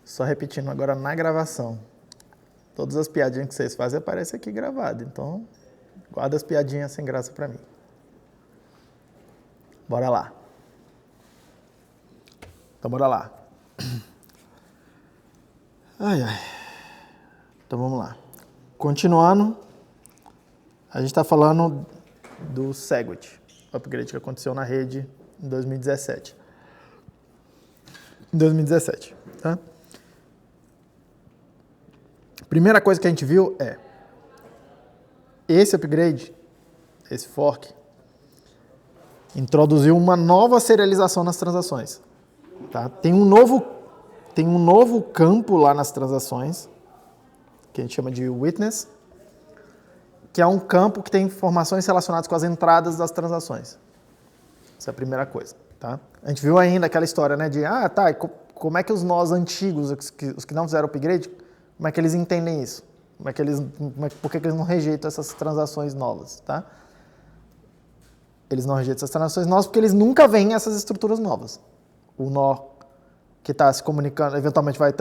Só repetindo agora na gravação. Todas as piadinhas que vocês fazem aparecem aqui gravado. Então, guarda as piadinhas sem graça pra mim. Bora lá. Então, bora lá. Ai, ai. Então, vamos lá. Continuando, a gente está falando do Segwit, o upgrade que aconteceu na rede em 2017. Tá? Primeira coisa que a gente viu é esse upgrade, esse fork, introduziu uma nova serialização nas transações. Tá? Tem um novo campo lá nas transações, que a gente chama de witness, que é um campo que tem informações relacionadas com as entradas das transações. Essa é a primeira coisa. Tá? A gente viu ainda aquela história, né, de como é que os nós antigos, os que não fizeram upgrade, como é que eles entendem isso? Por que eles não rejeitam essas transações novas? Tá? Eles não rejeitam essas transações novas porque eles nunca veem essas estruturas novas. O nó que está se comunicando, eventualmente vai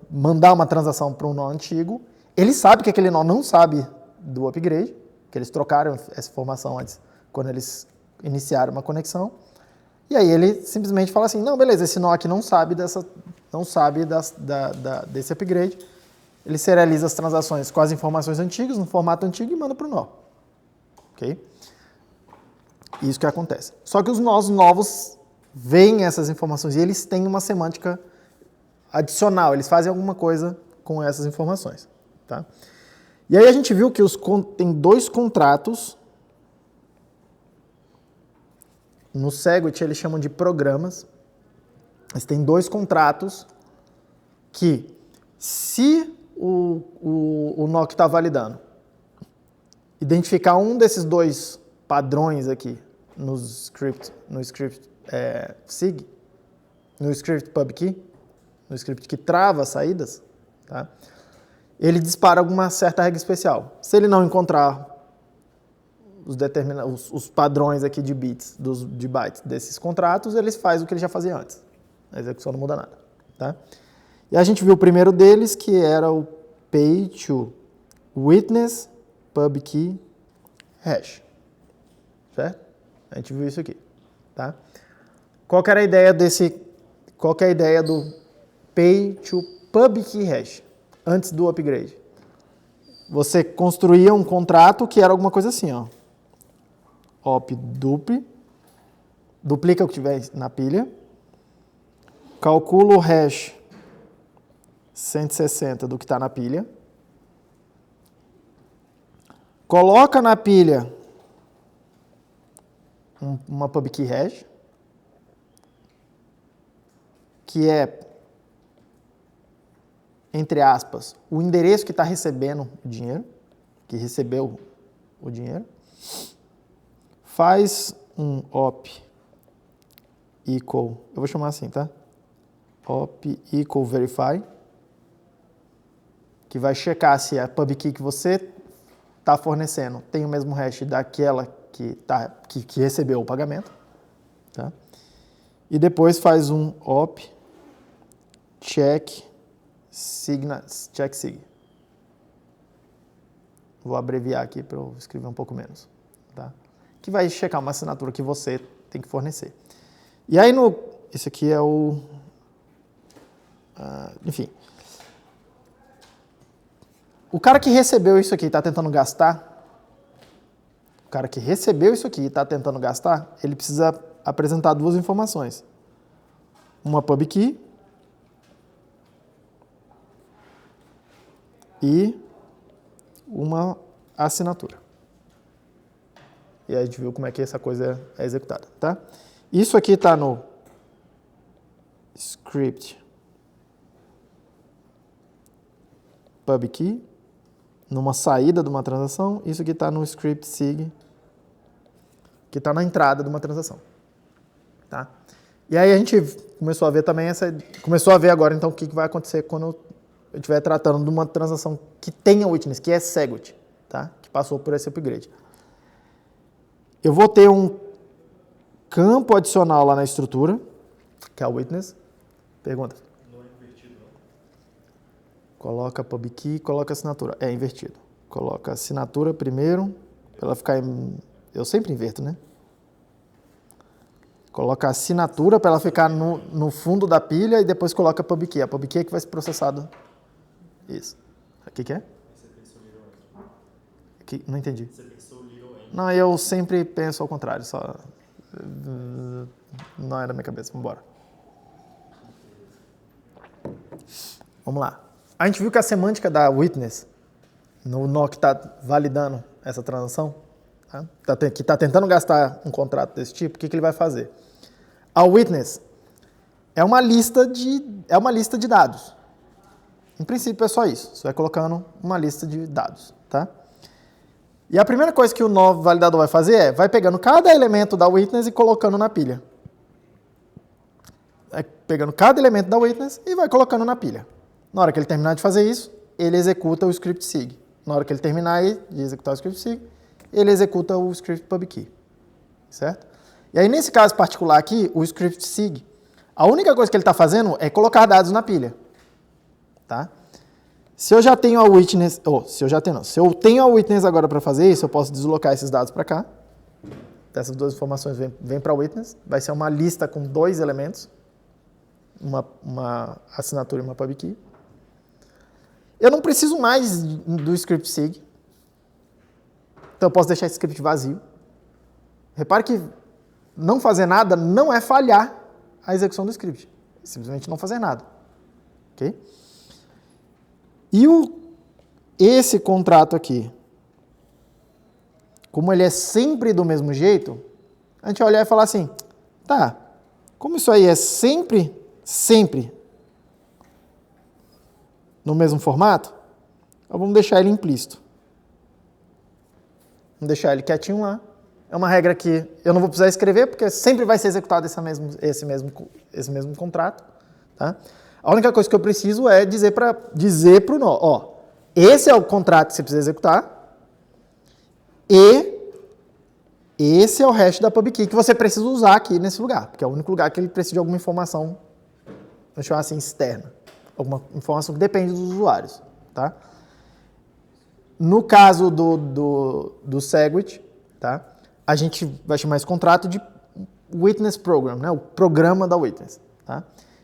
mandar uma transação para um nó antigo, ele sabe que aquele nó não sabe do upgrade, que eles trocaram essa informação antes, quando eles iniciaram uma conexão, e aí ele simplesmente fala assim, não, beleza, esse nó aqui não sabe desse upgrade, ele serializa as transações com as informações antigas, no formato antigo, e manda para o nó. Ok? Isso que acontece. Só que os nós novos veem essas informações e eles têm uma semântica adicional, eles fazem alguma coisa com essas informações. Tá? E aí a gente viu que tem dois contratos. No Segwit eles chamam de programas. Mas tem dois contratos que, se o nó que está validando identificar um desses dois padrões aqui no script SIG, no script PubKey, no script que trava as saídas, tá? Ele dispara alguma certa regra especial. Se ele não encontrar os padrões aqui de bits, de bytes desses contratos, ele faz o que ele já fazia antes. A execução não muda nada. Tá? E a gente viu o primeiro deles, que era o Pay to Witness PubKey Hash. Certo? A gente viu isso aqui. Tá? Qual que era a ideia do Pay to PubKey Hash? Antes do upgrade. Você construía um contrato que era alguma coisa assim, ó. Op dupli, duplica o que tiver na pilha, calcula o hash 160 do que está na pilha, coloca na pilha uma PubKey hash, que é, entre aspas, o endereço que está recebendo o dinheiro, que recebeu o dinheiro, faz um op equal, eu vou chamar assim, tá? Op equal verify, que vai checar se a PubKey que você está fornecendo tem o mesmo hash daquela que recebeu o pagamento, tá? E depois faz um op check sig. Vou abreviar aqui para eu escrever um pouco menos, tá? Que vai checar uma assinatura que você tem que fornecer. E aí, esse aqui é o... enfim. O cara que recebeu isso aqui está tentando gastar, ele precisa apresentar duas informações. Uma PubKey e uma assinatura. E aí a gente viu como é que essa coisa é executada, tá? Isso aqui está no script PubKey, numa saída de uma transação. Isso aqui está no script SIG, que está na entrada de uma transação. Tá? E aí a gente começou a ver também agora então o que vai acontecer quando eu estiver tratando de uma transação que tenha witness, que é Segwit, tá? Que passou por esse upgrade. Eu vou ter um campo adicional lá na estrutura, que é o witness. Pergunta. Não é invertido, Coloca PubKey, coloca assinatura. É invertido. Coloca assinatura primeiro, para ela ficar... Eu sempre inverto, né? Coloca a assinatura para ela ficar no fundo da pilha e depois coloca a PubKey. A PubKey é que vai ser processado. Isso. O que é? Não entendi. Você pensou little end? Não, eu sempre penso ao contrário. Só... Não é da minha cabeça. Vamos embora. Vamos lá. A gente viu que a semântica da witness, no nó que está validando essa transação, tá? Que está tentando gastar um contrato desse tipo, o que ele vai fazer? A witness é uma lista de dados. Em princípio é só isso. Você vai colocando uma lista de dados, tá? E a primeira coisa que o nó validador vai fazer vai pegando cada elemento da witness e colocando na pilha. Vai pegando cada elemento da witness e vai colocando na pilha. Na hora que ele terminar de fazer isso, ele executa o script sig. Na hora que ele terminar de executar o script sig, ele executa o script PubKey. Certo? E aí, nesse caso particular aqui, o script sig, a única coisa que ele está fazendo é colocar dados na pilha. Tá? Se eu já tenho a witness, se eu tenho a witness agora para fazer isso, eu posso deslocar esses dados para cá. Essas duas informações vêm para a witness. Vai ser uma lista com 2 elementos, uma assinatura e uma PubKey. Eu não preciso mais do script sig. Então eu posso deixar esse script vazio. Repare que não fazer nada não é falhar a execução do script. É simplesmente não fazer nada. Ok? E esse contrato aqui, como ele é sempre do mesmo jeito, a gente vai olhar e falar assim, tá, como isso aí é sempre no mesmo formato, vamos deixar ele implícito. Vamos deixar ele quietinho lá. É uma regra que eu não vou precisar escrever, porque sempre vai ser executado esse mesmo contrato. Tá? A única coisa que eu preciso é dizer para o nó, ó, esse é o contrato que você precisa executar e esse é o hash da PubKey que você precisa usar aqui nesse lugar, porque é o único lugar que ele precisa de alguma informação, vamos chamar assim, externa. Alguma informação que depende dos usuários. Tá? No caso do Segwit, tá? A gente vai chamar esse contrato de Witness Program, né? O programa da Witness. Tá?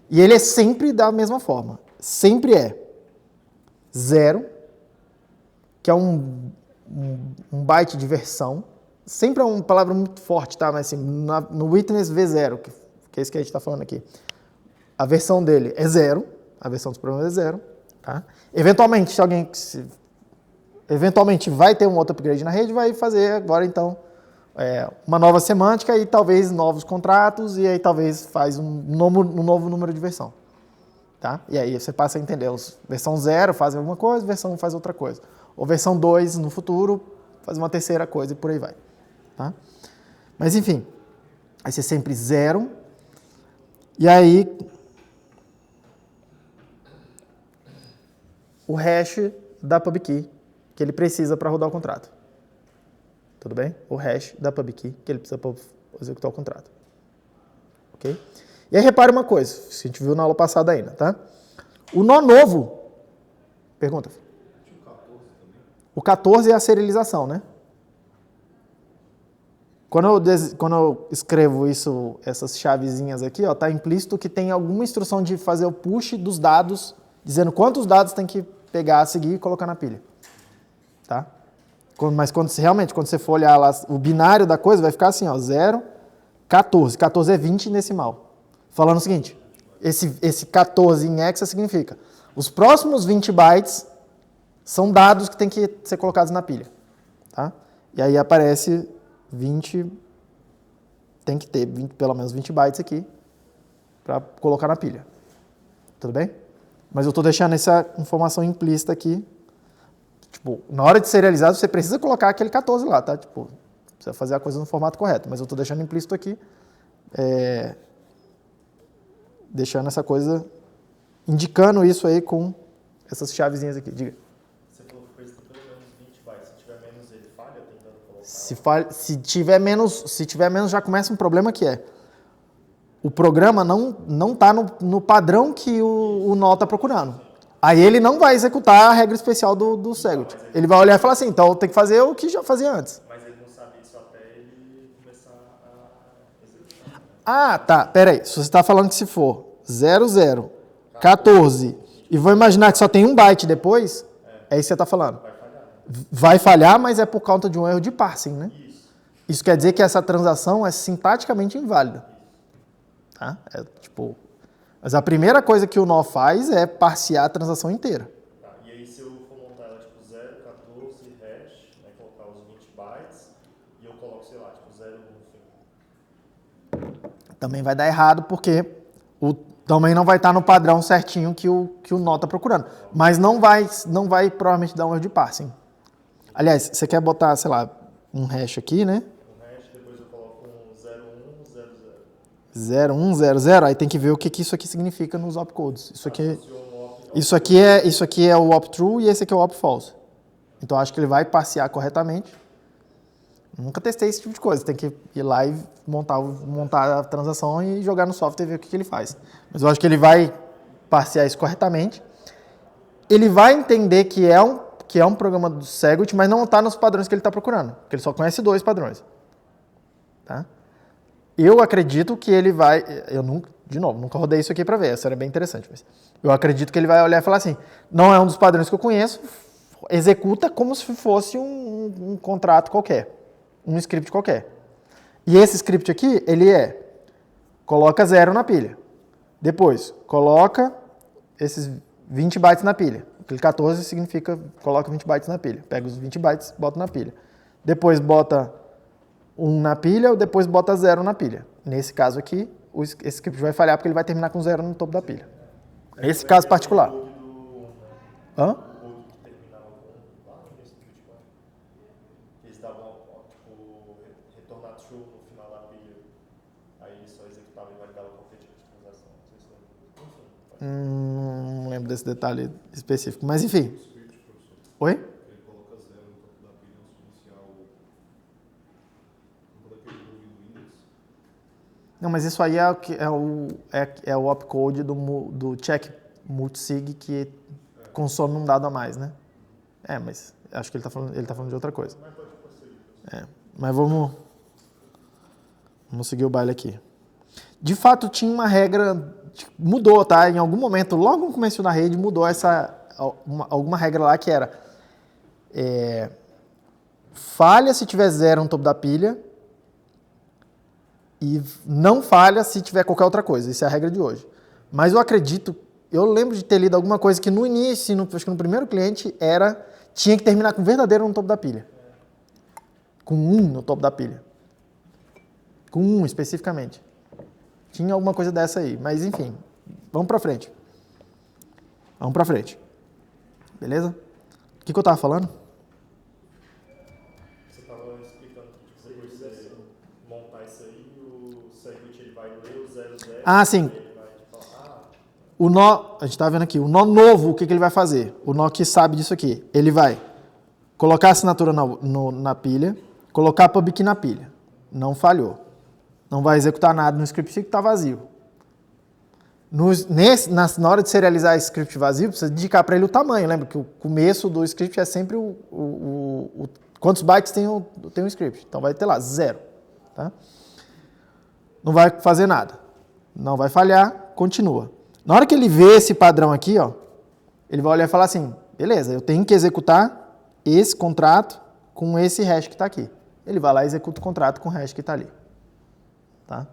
E ele é sempre da mesma forma. Sempre é 0, que é um byte de versão. Sempre é uma palavra muito forte, tá? Mas assim, no Witness V0, que é isso que a gente está falando aqui, a versão dele é 0. A versão dos programas é 0. Tá? Eventualmente, eventualmente vai ter um outro upgrade na rede, vai fazer agora então uma nova semântica e talvez novos contratos e aí talvez faz um novo número de versão. Tá? E aí você passa a entender, versão 0 faz alguma coisa, versão 1 faz outra coisa. Ou versão 2 no futuro faz uma terceira coisa e por aí vai. Tá? Mas enfim, vai ser sempre 0. E aí o hash da PubKey que ele precisa para rodar o contrato. Tudo bem? O hash da PubKey que ele precisa para executar o contrato. Ok? E aí repare uma coisa, que a gente viu na aula passada ainda, tá? O nó novo... Pergunta. O 14 é a serialização, né? Quando eu escrevo essas chavezinhas aqui, ó, tá implícito que tem alguma instrução de fazer o push dos dados, dizendo quantos dados tem que pegar, seguir e colocar na pilha. Tá? Mas quando você for olhar lá o binário da coisa, vai ficar assim, ó, 0, 14. 14 é 20 em decimal. Falando o seguinte, esse 14 em hexa significa os próximos 20 bytes são dados que tem que ser colocados na pilha. Tá? E aí aparece 20, tem que ter pelo menos 20 bytes aqui para colocar na pilha. Tudo bem? Mas eu estou deixando essa informação implícita aqui. Tipo, na hora de serializar, você precisa colocar aquele 14 lá, tá? Tipo, precisa fazer a coisa no formato correto. Mas eu estou deixando implícito aqui, deixando essa coisa, indicando isso aí com essas chavezinhas aqui. Diga. Você falou que precisa pelo menos 20 bytes. Se tiver menos, ele falha tentando colocar? Se tiver menos, já começa um problema que é o programa não está no padrão que o nó está procurando. Aí ele não vai executar a regra especial do Segwit. Ele vai olhar e falar assim, então eu tenho que fazer o que já fazia antes. Mas ele não sabe isso até ele começar a executar. Ah, tá. Pera aí. Se você está falando que se for 00, 14, e vou imaginar que só tem um byte depois, é isso que você está falando. Vai falhar, né? Vai falhar, mas é por conta de um erro de parsing, né? Isso quer dizer que essa transação é sintaticamente inválida. Tá? Mas a primeira coisa que o nó faz é parsear a transação inteira. Tá, e aí se eu for montar ela tipo 0, 14, hash, né, colocar os 20 bytes, e eu coloco, sei lá, tipo 0 no fim. Também vai dar errado porque também não vai estar no padrão certinho que o nó está procurando. Mas não vai provavelmente dar um erro de parsing. Aliás, você quer botar, sei lá, um hash aqui, né? Um hash, depois eu coloco um 0, 1, 0, 0. 0100, aí tem que ver o que isso aqui significa nos opcodes. Isso aqui é o op true e esse aqui é o op false. Então acho que ele vai parsear corretamente. Nunca testei esse tipo de coisa. Tem que ir lá e montar a transação e jogar no software e ver o que ele faz. Mas eu acho que ele vai parsear isso corretamente. Ele vai entender que é um programa do Segwit, mas não está nos padrões que ele está procurando. Porque ele só conhece 2 padrões. Tá? Eu acredito que ele vai... nunca rodei isso aqui para ver, isso era bem interessante. Mas eu acredito que ele vai olhar e falar assim, não é um dos padrões que eu conheço, executa como se fosse um contrato qualquer, um script qualquer. E esse script aqui, coloca 0 na pilha. Depois, coloca esses 20 bytes na pilha. Aquele 14 significa, coloca 20 bytes na pilha. Pega os 20 bytes, bota na pilha. Depois bota 1 na pilha, ou depois bota 0 na pilha. Nesse caso aqui, esse script vai falhar porque ele vai terminar com 0 no topo da pilha. Nesse caso particular. Hã? O code que terminava com lá no script, eles davam, tipo, retornar true no final da pilha. Aí ele só executava e validava qualquer tipo de transação. Não sei se enfim. Não lembro desse detalhe específico, mas enfim. Oi? Ele coloca 0 no topo da pilha inicial. Não daquele do Windows. Não, mas isso aí é o opcode do check multisig que consome um dado a mais, né? Mas acho que ele tá falando de outra coisa. Mas vamos seguir o baile aqui. De fato, tinha uma regra, mudou, tá? Em algum momento, logo no começo da rede, mudou alguma regra lá que era falha se tiver 0 no topo da pilha e não falha se tiver qualquer outra coisa. Essa é a regra de hoje. Mas eu lembro de ter lido alguma coisa que no início, acho que no primeiro cliente, tinha que terminar com verdadeiro no topo da pilha. Com 1 no topo da pilha. Com 1 especificamente. Tinha alguma coisa dessa aí, mas enfim, vamos pra frente. Beleza? O que eu tava falando? Você estava explicando que depois de você montar isso aí, o Segwit ele vai ler o 00. Ah, sim. Ele vai falar, O nó, a gente tá vendo aqui, o nó novo, o que ele vai fazer? O nó que sabe disso aqui, ele vai colocar a assinatura na pilha, colocar a pub key na pilha. Não falhou. Não vai executar nada no script que está vazio. Na hora de serializar esse script vazio, precisa indicar para ele o tamanho. Lembra que o começo do script é sempre quantos bytes tem o script. Então vai ter lá 0. Tá? Não vai fazer nada. Não vai falhar, continua. Na hora que ele vê esse padrão aqui, ele vai olhar e falar assim, beleza, eu tenho que executar esse contrato com esse hash que está aqui. Ele vai lá e executa o contrato com o hash que está ali. Tá?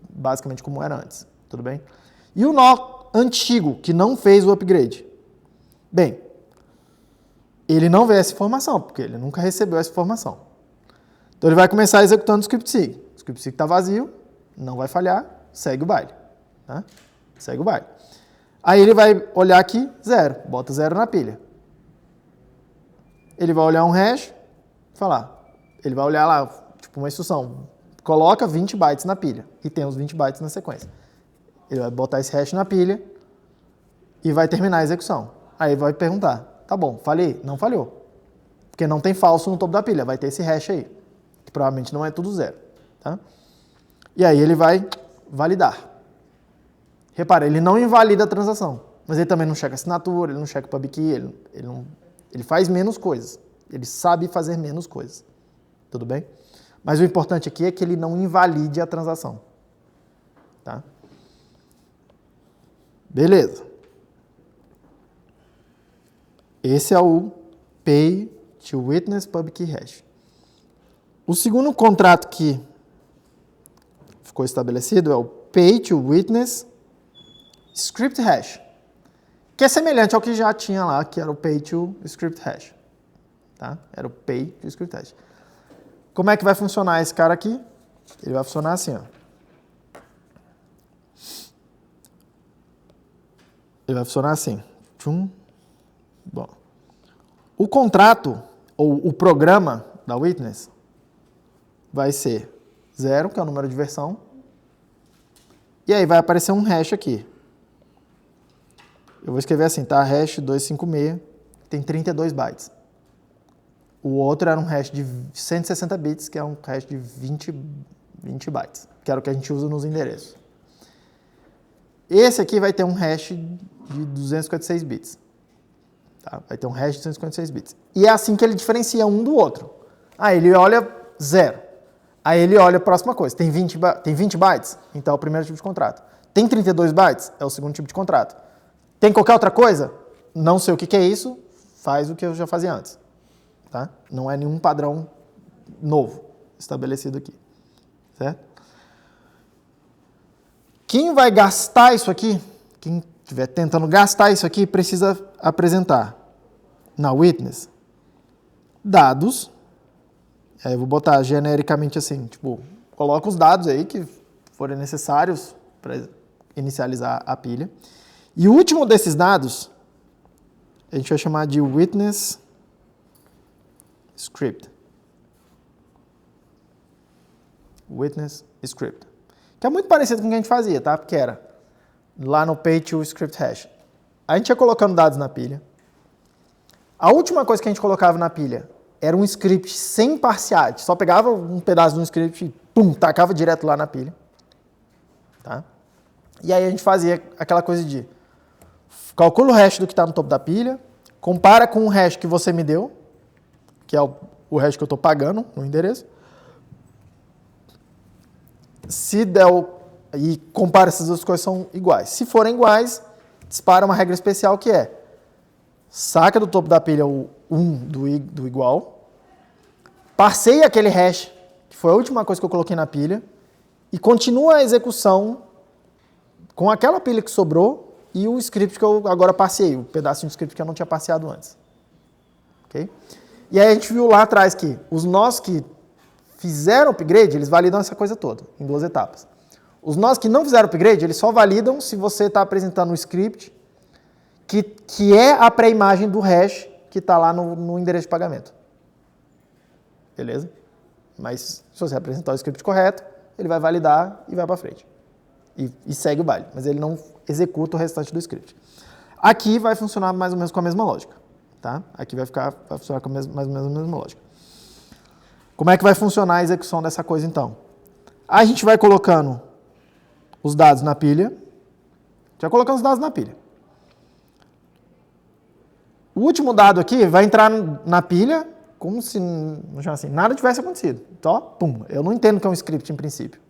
Basicamente como era antes, tudo bem? E o nó antigo, que não fez o upgrade? Bem, ele não vê essa informação, porque ele nunca recebeu essa informação. Então ele vai começar executando o script-sig. O script-sig está vazio, não vai falhar, segue o baile. Tá? Segue o baile. Aí ele vai olhar aqui, 0, bota 0 na pilha. Ele vai olhar um hash, ele vai olhar lá, tipo uma instrução, coloca 20 bytes na pilha e tem os 20 bytes na sequência. Ele vai botar esse hash na pilha e vai terminar a execução. Aí vai perguntar, tá bom, falhei? Não falhou. Porque não tem falso no topo da pilha, vai ter esse hash aí, que provavelmente não é tudo 0. Tá? E aí ele vai validar. Repara, ele não invalida a transação. Mas ele também não checa assinatura, ele não checa PubKey, ele faz menos coisas. Ele sabe fazer menos coisas. Tudo bem? Mas o importante aqui é que ele não invalide a transação. Tá? Beleza. Esse é o Pay to Witness PubKey Hash. O segundo contrato que ficou estabelecido é o Pay to Witness Script Hash, que é semelhante ao que já tinha lá, que era o Pay to Script Hash. Tá? Era o Pay to Script Hash. Como é que vai funcionar esse cara aqui? Ele vai funcionar assim, ó. Ele vai funcionar assim. Bom. O contrato, ou o programa da Witness, vai ser 0, que é o número de versão, e aí vai aparecer um hash aqui. Eu vou escrever assim, tá? Hash 256, tem 32 bytes. O outro era um hash de 160 bits, que é um hash de 20 bytes, que era o que a gente usa nos endereços. Esse aqui vai ter um hash de 256 bits. Tá? Vai ter um hash de 256 bits. E é assim que ele diferencia um do outro. Aí ele olha 0. Aí ele olha a próxima coisa. Tem 20 bytes? Então é o primeiro tipo de contrato. Tem 32 bytes? É o segundo tipo de contrato. Tem qualquer outra coisa? Não sei o que é isso. Faz o que eu já fazia antes. Tá? Não é nenhum padrão novo estabelecido aqui. Certo? Quem vai gastar isso aqui, quem estiver tentando gastar isso aqui, precisa apresentar na Witness dados. Aí eu vou botar genericamente assim, tipo, coloca os dados aí que forem necessários para inicializar a pilha. E o último desses dados, a gente vai chamar de Witness Script. Witness Script. Que é muito parecido com o que a gente fazia, tá? Porque era lá no Pay to Script Hash. A gente ia colocando dados na pilha. A última coisa que a gente colocava na pilha era um script sem parsear. Só pegava um pedaço de um script e pum, tacava direto lá na pilha. Tá? E aí a gente fazia aquela coisa de calcula o hash do que está no topo da pilha, compara com o hash que você me deu, que é o hash que eu estou pagando no endereço. Se der e compara essas duas coisas são iguais. Se forem iguais, dispara uma regra especial que é saca do topo da pilha o 1 do igual, parseia aquele hash, que foi a última coisa que eu coloquei na pilha, e continua a execução com aquela pilha que sobrou e o script que eu agora parseei, o pedacinho de script que eu não tinha parseado antes. Okay? E aí a gente viu lá atrás que os nós que fizeram upgrade, eles validam essa coisa toda, em 2 etapas. Os nós que não fizeram upgrade, eles só validam se você está apresentando um script que é a pré-imagem do hash que está lá no endereço de pagamento. Beleza? Mas se você apresentar o script correto, ele vai validar e vai para frente. E segue o baile, mas ele não executa o restante do script. Aqui vai funcionar mais ou menos com a mesma lógica. Tá? Aqui vai funcionar com mais ou menos a mesma lógica. Como é que vai funcionar a execução dessa coisa, então? A gente vai colocando os dados na pilha. A gente vai colocando os dados na pilha. O último dado aqui vai entrar na pilha como se assim, nada tivesse acontecido. Então, pum, eu não entendo que é um script em princípio.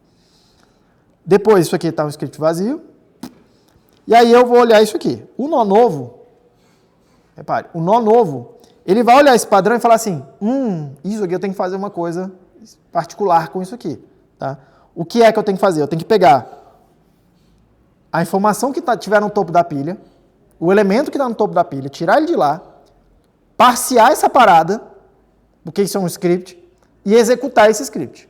Depois, isso aqui está um script vazio. E aí eu vou olhar isso aqui. O nó novo, repare, o nó novo, ele vai olhar esse padrão e falar assim, isso aqui eu tenho que fazer uma coisa particular com isso aqui. Tá? O que é que eu tenho que fazer? Eu tenho que pegar a informação que tiver no topo da pilha, o elemento que está no topo da pilha, tirar ele de lá, parsear essa parada, porque isso é um script, e executar esse script.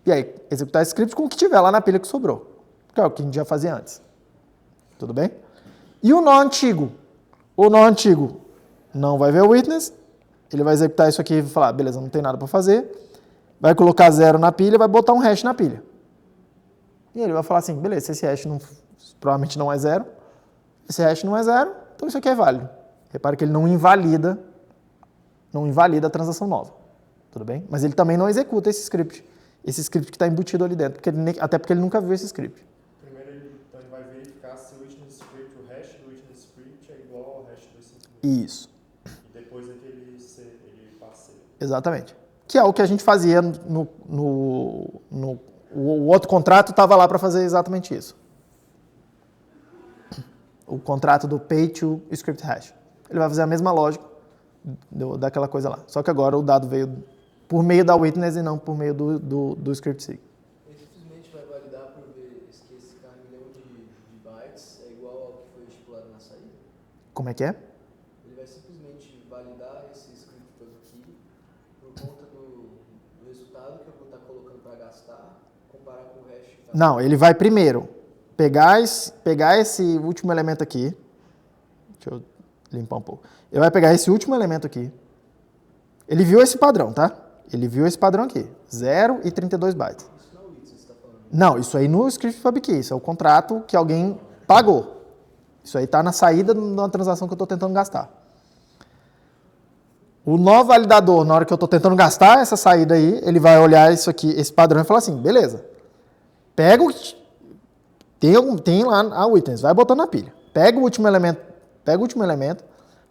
E aí, executar esse script com o que tiver lá na pilha que sobrou, que é o que a gente já fazia antes. Tudo bem? E o nó antigo? O nó antigo não vai ver o witness, ele vai executar isso aqui e vai falar, beleza, não tem nada para fazer, vai colocar 0 na pilha, vai botar um hash na pilha. E ele vai falar assim, beleza, se esse hash provavelmente não é 0, esse hash não é 0, então isso aqui é válido. Repare que ele não invalida a transação nova. Tudo bem? Mas ele também não executa esse script que está embutido ali dentro, até porque ele nunca viu esse script. Primeiro ele vai verificar se o do witness script é igual ao hash do async. Isso. E depois é que ele passeia. Exatamente. Que é o que a gente fazia o outro contrato estava lá para fazer exatamente isso. O contrato do pay to script hash. Ele vai fazer a mesma lógica daquela coisa lá. Só que agora o dado veio por meio da witness e não por meio do script sig. Ele simplesmente vai validar por ver que esse milhão de bytes é igual ao que foi estipulado na saída? Como é que é? Ele vai simplesmente validar esse script public por conta do resultado que eu vou estar colocando para gastar, comparar com o hash. Não, ele vai primeiro pegar esse último elemento aqui. Deixa eu limpar um pouco. Ele vai pegar esse último elemento aqui. Ele viu esse padrão, tá? Ele viu esse padrão aqui. 0 e 32 bytes. Isso não é o witness que você está falando. Não, isso aí no script public. Isso é o contrato que alguém pagou. Isso aí está na saída de uma transação que eu estou tentando gastar. O nó validador, na hora que eu estou tentando gastar essa saída aí, ele vai olhar isso aqui, esse padrão e falar assim, beleza. Pega o... Tem lá a witness, vai botando na pilha. Pega o último elemento,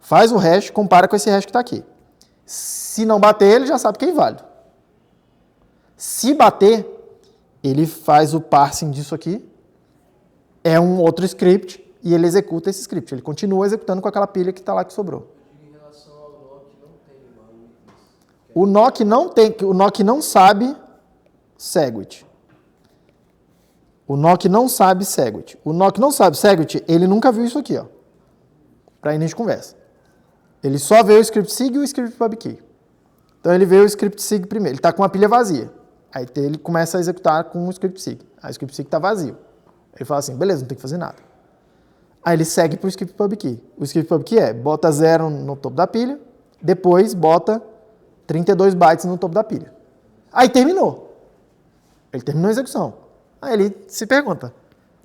faz o hash, compara com esse hash que está aqui. Se não bater, ele já sabe que é inválido. Se bater, ele faz o parsing disso aqui, é um outro script, e ele executa esse script. Ele continua executando com aquela pilha que está lá que sobrou. Eu digo em relação ao nó que não tem uma witness. O nó que não sabe SegWit. O nó que não sabe SegWit. O nó que não sabe SegWit, ele nunca viu isso aqui, ó. Para início de conversa. Ele só vê o script sig e o script public. Então ele vê o script sig primeiro. Ele está com a pilha vazia. Aí ele começa a executar com o script sig. Aí o script sig está vazio. Ele fala assim, beleza, não tem que fazer nada. Aí ele segue para o script public. O script public bota 0 no topo da pilha, depois bota 32 bytes no topo da pilha. Aí terminou. Ele terminou a execução. Aí ele se pergunta,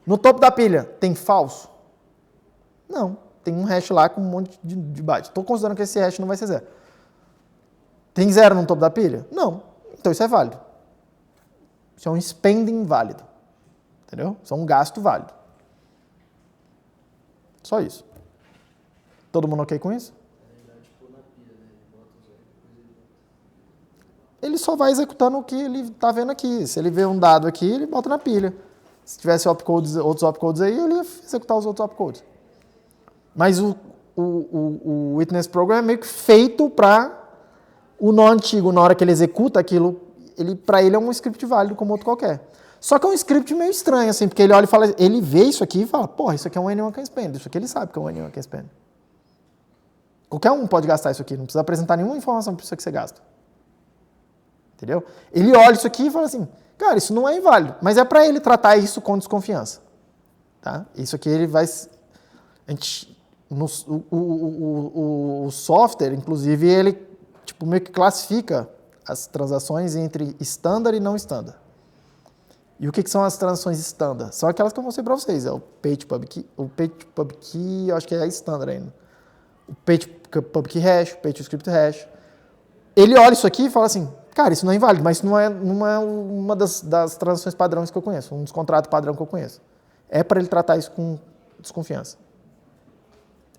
no topo da pilha tem falso? Não. Tem um hash lá com um monte de bytes. Estou considerando que esse hash não vai ser 0. Tem 0 no topo da pilha? Não. Então isso é válido. Isso é um spending válido. Entendeu? Isso é um gasto válido. Só isso. Todo mundo ok com isso? Ele só vai executando o que ele está vendo aqui. Se ele vê um dado aqui, ele bota na pilha. Se tivesse outros opcodes aí, ele ia executar os outros opcodes. Mas o Witness Program é meio que feito para o nó antigo. Na hora que ele executa aquilo, para ele é um script válido como outro qualquer. Só que é um script meio estranho, assim, porque ele olha e fala, ele vê isso aqui e fala, porra, isso aqui é um anyone can spend. Isso aqui ele sabe que é um anyone can spend. Qualquer um pode gastar isso aqui, não precisa apresentar nenhuma informação para isso que você gasta. Entendeu? Ele olha isso aqui e fala assim, cara, isso não é inválido, mas é para ele tratar isso com desconfiança. Tá? Isso aqui ele vai... O software, inclusive, ele tipo, meio que classifica as transações entre standard e não standard. E o que são as transações standard? São aquelas que eu mostrei para vocês. É o page public, eu acho que é standard ainda. O page public hash, o page script hash. Ele olha isso aqui e fala assim, cara, isso não é inválido, mas isso não é uma das transações padrões que eu conheço, um dos contratos padrão que eu conheço. É para ele tratar isso com desconfiança.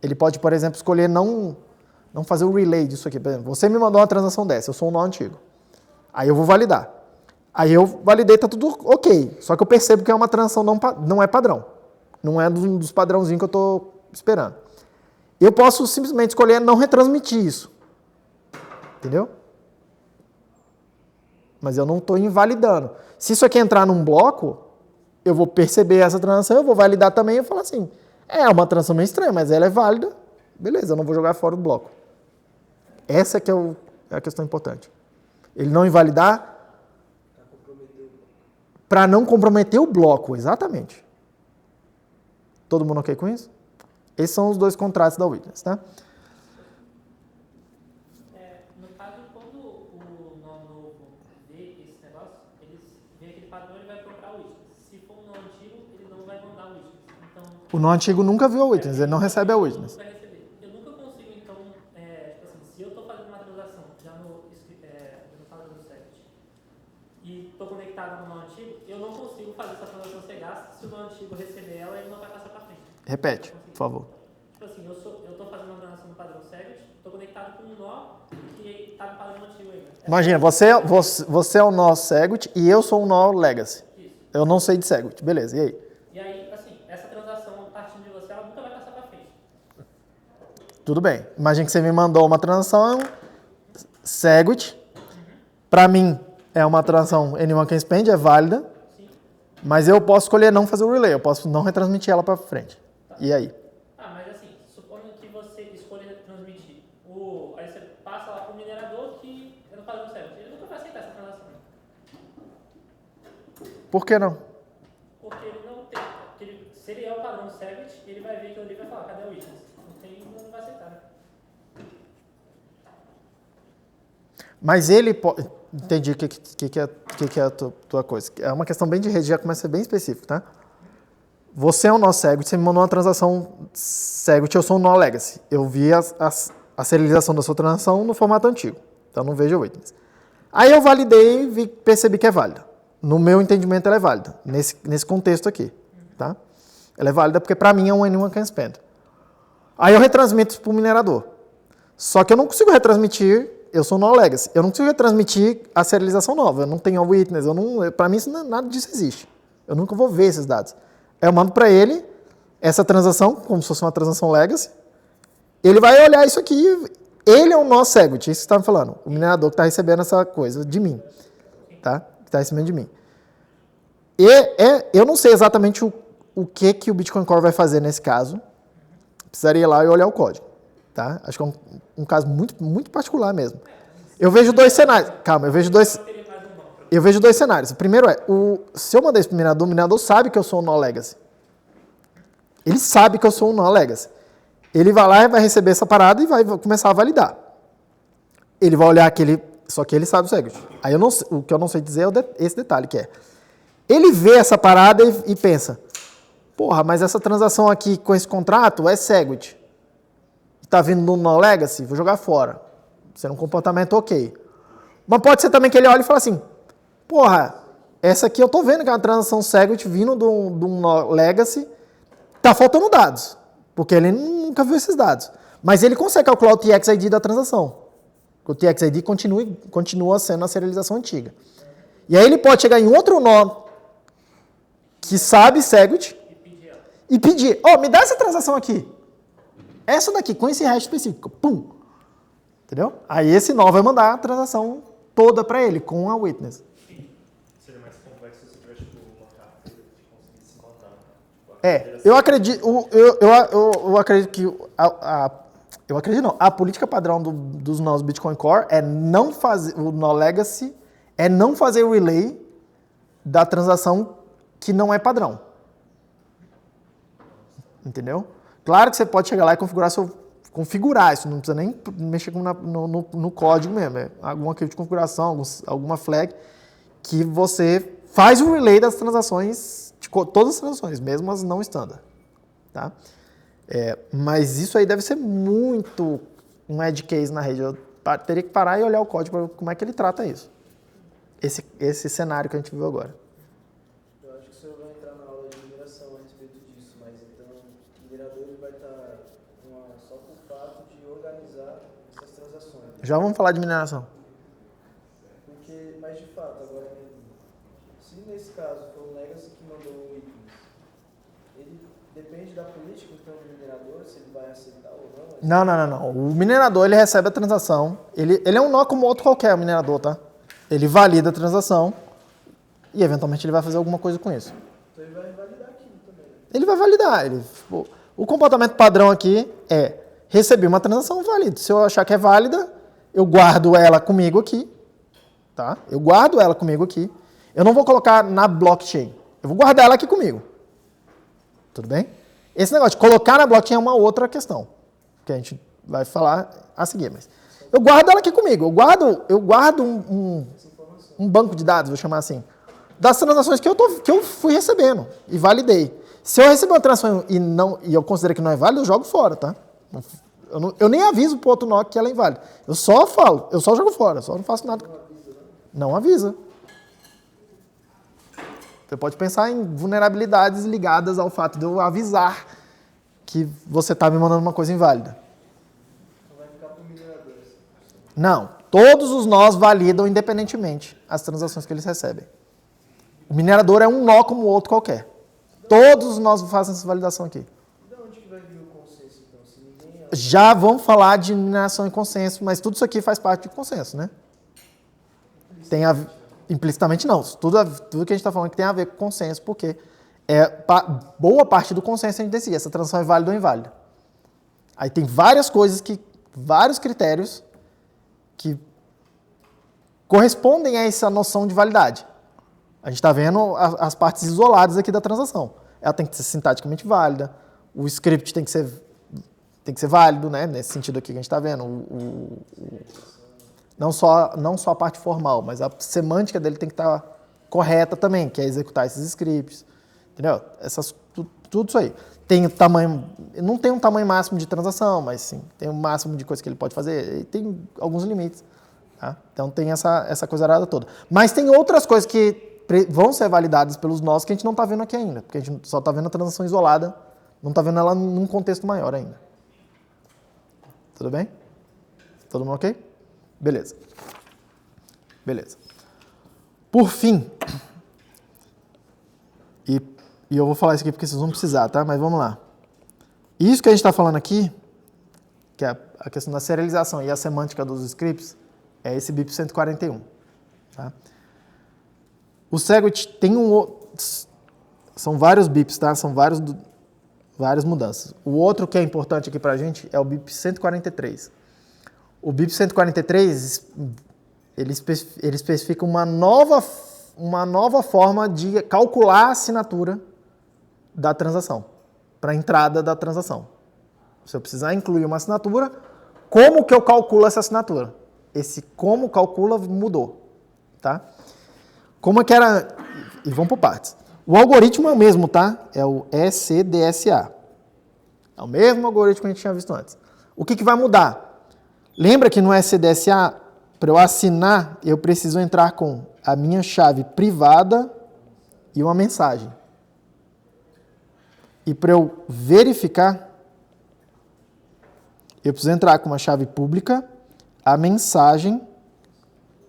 Ele pode, por exemplo, escolher não fazer o relay disso aqui. Por exemplo, você me mandou uma transação dessa, eu sou um nó antigo. Aí eu vou validar. Aí eu validei, tá tudo ok. Só que eu percebo que é uma transação não é padrão. Não é dos padrãozinhos que eu estou esperando. Eu posso simplesmente escolher não retransmitir isso. Entendeu? Mas eu não estou invalidando. Se isso aqui entrar num bloco, eu vou perceber essa transação, eu vou validar também e eu falo assim, é uma transação meio estranha, mas ela é válida. Beleza, eu não vou jogar fora do bloco. Essa que é a questão importante. Ele não invalidar para não comprometer o bloco, exatamente. Todo mundo ok com isso? Esses são os dois contratos da Witness, tá? No caso, quando o nó novo vê esse negócio, ele vê aquele padrão e vai procurar o Witness. Se for um nó antigo, ele não vai mandar o Witness. Então, O nó antigo nunca viu a Witness, ele não recebe a Witness. vai receber. Eu nunca consigo, então, assim, se eu estou fazendo uma transação já no padrão do SEGWit e estou conectado no nó antigo, eu não consigo fazer essa transação ser gasta. Se o nó antigo receber ela, ele não vai passar para frente. Repete, por favor. Tipo assim, eu tô fazendo uma transação no padrão Segwit, tô conectado com um nó que tá no padrão antigo ainda. Imagina, você é o nó Segwit e eu sou o nó Legacy. Isso. Eu não sei de Segwit, beleza, e aí? E aí, assim, essa transação partindo de você, ela nunca vai passar pra frente. Tudo bem. Imagina que você me mandou uma transação Segwit. Para mim, é uma transação Anyone Can Spend, é válida. Sim. Mas eu posso escolher não fazer o relay, eu posso não retransmitir ela para frente. E aí? Mas assim, supondo que você escolha transmitir, aí você passa lá pro minerador que é no padrão Segwit. Ele nunca vai aceitar essa transação. Por que não? Porque ele não tem. Se ele é o padrão Segwit, ele vai ver aquilo ali e vai falar, cadê o witness? Não vai aceitar. Mas ele pode... Entendi o que é a tua coisa. É uma questão bem de rede, já começa a ser bem específico, tá? Você é um nó Segwit, você me mandou uma transação Segwit, eu sou um nó Legacy. Eu vi a serialização da sua transação no formato antigo, então não vejo o witness. Aí eu validei e percebi que é válida. No meu entendimento ela é válida, nesse contexto aqui, tá? Ela é válida porque para mim é um Anyone Can Spend. Aí eu retransmito para o minerador. Só que eu não consigo retransmitir, eu sou nó Legacy, eu não consigo retransmitir a serialização nova, eu não tenho a witness, para mim nada disso existe. Eu nunca vou ver esses dados. Eu mando para ele essa transação, como se fosse uma transação Legacy. Ele vai olhar isso aqui, ele é um nó Segwit, isso que você está me falando. O minerador que está recebendo essa coisa de mim, tá? Que está recebendo de mim. Eu não sei exatamente o que o Bitcoin Core vai fazer nesse caso. Precisaria ir lá e olhar o código, tá? Acho que é um caso muito, muito particular mesmo. Eu vejo dois cenários. Calma, eu vejo dois cenários. O primeiro é, se eu mandar isso para o minerador sabe que eu sou um nó Legacy. Ele sabe que eu sou um nó Legacy. Ele vai lá e vai receber essa parada e vai começar a validar. Ele vai olhar só que ele sabe o Segwit. Aí o que eu não sei dizer é esse detalhe que é. Ele vê essa parada e pensa, porra, mas essa transação aqui com esse contrato é Segwit. Está vindo do nó Legacy, vou jogar fora. Ser um comportamento ok. Mas pode ser também que ele olhe e fale assim, porra, essa aqui eu tô vendo que é uma transação Segwit vindo de um nó Legacy, tá faltando dados, porque ele nunca viu esses dados. Mas ele consegue calcular o TXID da transação. O TXID continua sendo a serialização antiga. E aí ele pode chegar em outro nó que sabe Segwit e pedir, me dá essa transação aqui. Essa daqui, com esse hash específico. Pum. Entendeu? Aí esse nó vai mandar a transação toda para ele, com a witness. Seria mais complexo se tivesse uma carteira que conseguisse mandar. Eu acredito que a política padrão dos nós Bitcoin Core é não fazer, o nó Legacy é não fazer o relay da transação que não é padrão. Entendeu? Claro que você pode chegar lá e configurar isso, não precisa nem mexer no código mesmo. É alguma coisa de configuração, alguma flag, que você faz o relay das transações, todas as transações, mesmo as não standard. Tá? Mas isso aí deve ser muito um edge case na rede. Eu teria que parar e olhar o código para como é que ele trata isso. Esse cenário que a gente viu agora. Eu acho que o senhor vai entrar na aula de mineração a respeito disso, mas então o minerador ele vai estar só com o fato de organizar essas transações. Já vamos falar de mineração. Mas de fato, agora, se nesse caso for o Legacy que mandou o witness, ele depende da política então, do minerador, se ele vai aceitar ou não? Não. O minerador ele recebe a transação. Ele é um nó como outro qualquer, o minerador, tá? Ele valida a transação e eventualmente ele vai fazer alguma coisa com isso. Então ele vai validar aquilo também. Ele vai validar. O comportamento padrão aqui é receber uma transação válida. Se eu achar que é válida, eu guardo ela comigo aqui. Tá? Eu guardo ela comigo aqui. Eu não vou colocar na blockchain. Eu vou guardar ela aqui comigo. Tudo bem? Esse negócio de colocar na blockchain é uma outra questão, que a gente vai falar a seguir. Mas eu guardo ela aqui comigo. Eu guardo um banco de dados, vou chamar assim, das transações que eu fui recebendo e validei. Se eu receber uma transação e eu considero que não é válida, eu jogo fora, tá? Eu nem aviso pro outro nó que ela é inválida. Eu só falo, eu só jogo fora, eu só não faço nada. Não avisa. Você pode pensar em vulnerabilidades ligadas ao fato de eu avisar que você está me mandando uma coisa inválida. Então vai ficar para o minerador. Não, todos os nós validam independentemente as transações que eles recebem. O minerador é um nó como o outro qualquer. Todos os nós fazem essa validação aqui. De onde que vai vir o consenso, então? Se ninguém... Já vamos falar de mineração e consenso, mas tudo isso aqui faz parte de consenso, né? Tem a, implicitamente não. Tudo que a gente está falando que tem a ver com consenso, porque boa parte do consenso a gente decide. Essa transação é válida ou inválida. Aí tem várias coisas vários critérios que correspondem a essa noção de validade. A gente está vendo as partes isoladas aqui da transação. Ela tem que ser sintaticamente válida, o script tem que ser válido, né? Nesse sentido aqui que a gente está vendo. Não só a parte formal, mas a semântica dele tem que estar correta também, que é executar esses scripts. Entendeu? Tudo isso aí. Tem tamanho, não tem um tamanho máximo de transação, mas sim, tem um máximo de coisa que ele pode fazer, e tem alguns limites. Tá? Então tem essa coisa arada toda. Mas tem outras coisas que vão ser validadas pelos nós que a gente não está vendo aqui ainda, porque a gente só está vendo a transação isolada, não está vendo ela num contexto maior ainda. Tudo bem? Todo mundo ok? Beleza. Por fim, e eu vou falar isso aqui porque vocês vão precisar, tá? Mas vamos lá. Isso que a gente está falando aqui, que é a questão da serialização e a semântica dos scripts, é esse BIP 141. Tá? O Segwit tem são vários BIPs, tá? São várias mudanças. O outro que é importante aqui para a gente é o BIP 143. O BIP 143, ele especifica uma nova forma de calcular a assinatura da transação, para a entrada da transação. Se eu precisar incluir uma assinatura, como que eu calculo essa assinatura? Esse como calcula mudou, tá? Como é que era... E vamos por partes. O algoritmo é o mesmo, tá? É o ECDSA. É o mesmo algoritmo que a gente tinha visto antes. O que vai mudar? Lembra que no ECDSA, para eu assinar, eu preciso entrar com a minha chave privada e uma mensagem. E para eu verificar, eu preciso entrar com uma chave pública, a mensagem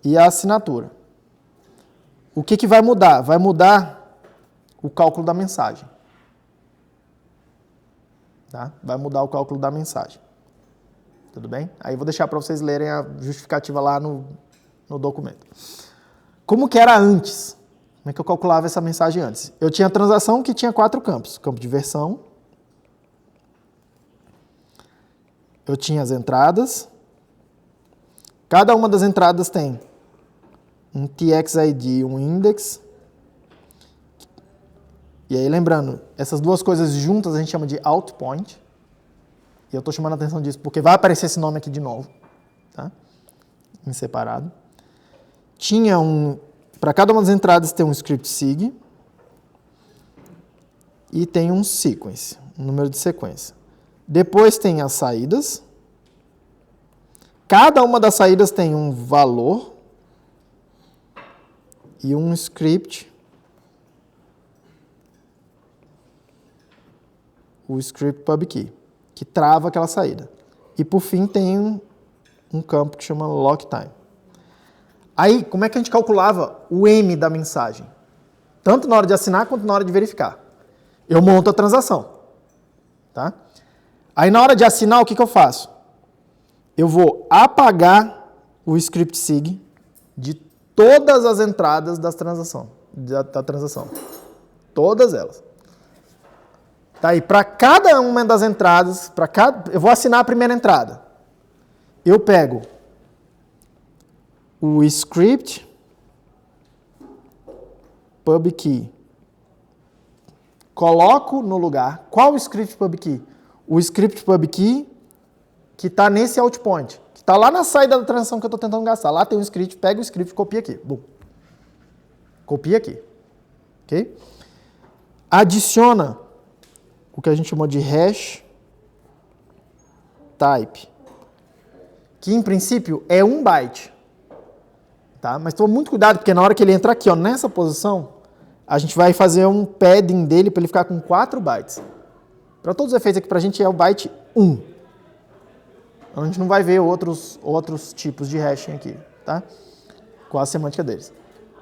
e a assinatura. O que vai mudar? Vai mudar o cálculo da mensagem. Tá? Vai mudar o cálculo da mensagem. Tudo bem? Aí eu vou deixar para vocês lerem a justificativa lá no documento. Como que era antes? Como é que eu calculava essa mensagem antes? Eu tinha a transação que tinha 4 campos. Campo de versão. Eu tinha as entradas. Cada uma das entradas tem um TXID e um index. E aí, lembrando, essas duas coisas juntas a gente chama de outPoint. E eu estou chamando a atenção disso porque vai aparecer esse nome aqui de novo, tá? Em separado. Tinha para cada uma das entradas tem um script sig e tem um sequence, um número de sequência. Depois tem as saídas. Cada uma das saídas tem um valor e um script, o script pubKey, que trava aquela saída. E por fim tem um campo que chama lockTime. Aí, como é que a gente calculava o M da mensagem? Tanto na hora de assinar quanto na hora de verificar. Eu monto a transação. Tá? Aí na hora de assinar, o que eu faço? Eu vou apagar o script sig de todas as entradas da transação. Todas elas. Tá aí, para cada uma das entradas, eu vou assinar a primeira entrada. Eu pego o script pubKey. Coloco no lugar. Qual o script pubKey? O script pubKey que está nesse outPoint, que está lá na saída da transação que eu estou tentando gastar. Lá tem um script, pega o script e copia aqui. Bum. Copia aqui. Ok? Adiciona o que a gente chamou de hash type, que em princípio é 1 byte. Tá? Mas toma muito cuidado, porque na hora que ele entrar aqui, ó, nessa posição, a gente vai fazer um padding dele para ele ficar com 4 bytes. Para todos os efeitos aqui, para a gente é o byte 1. A gente não vai ver outros tipos de hashing aqui, tá? Qual a semântica deles.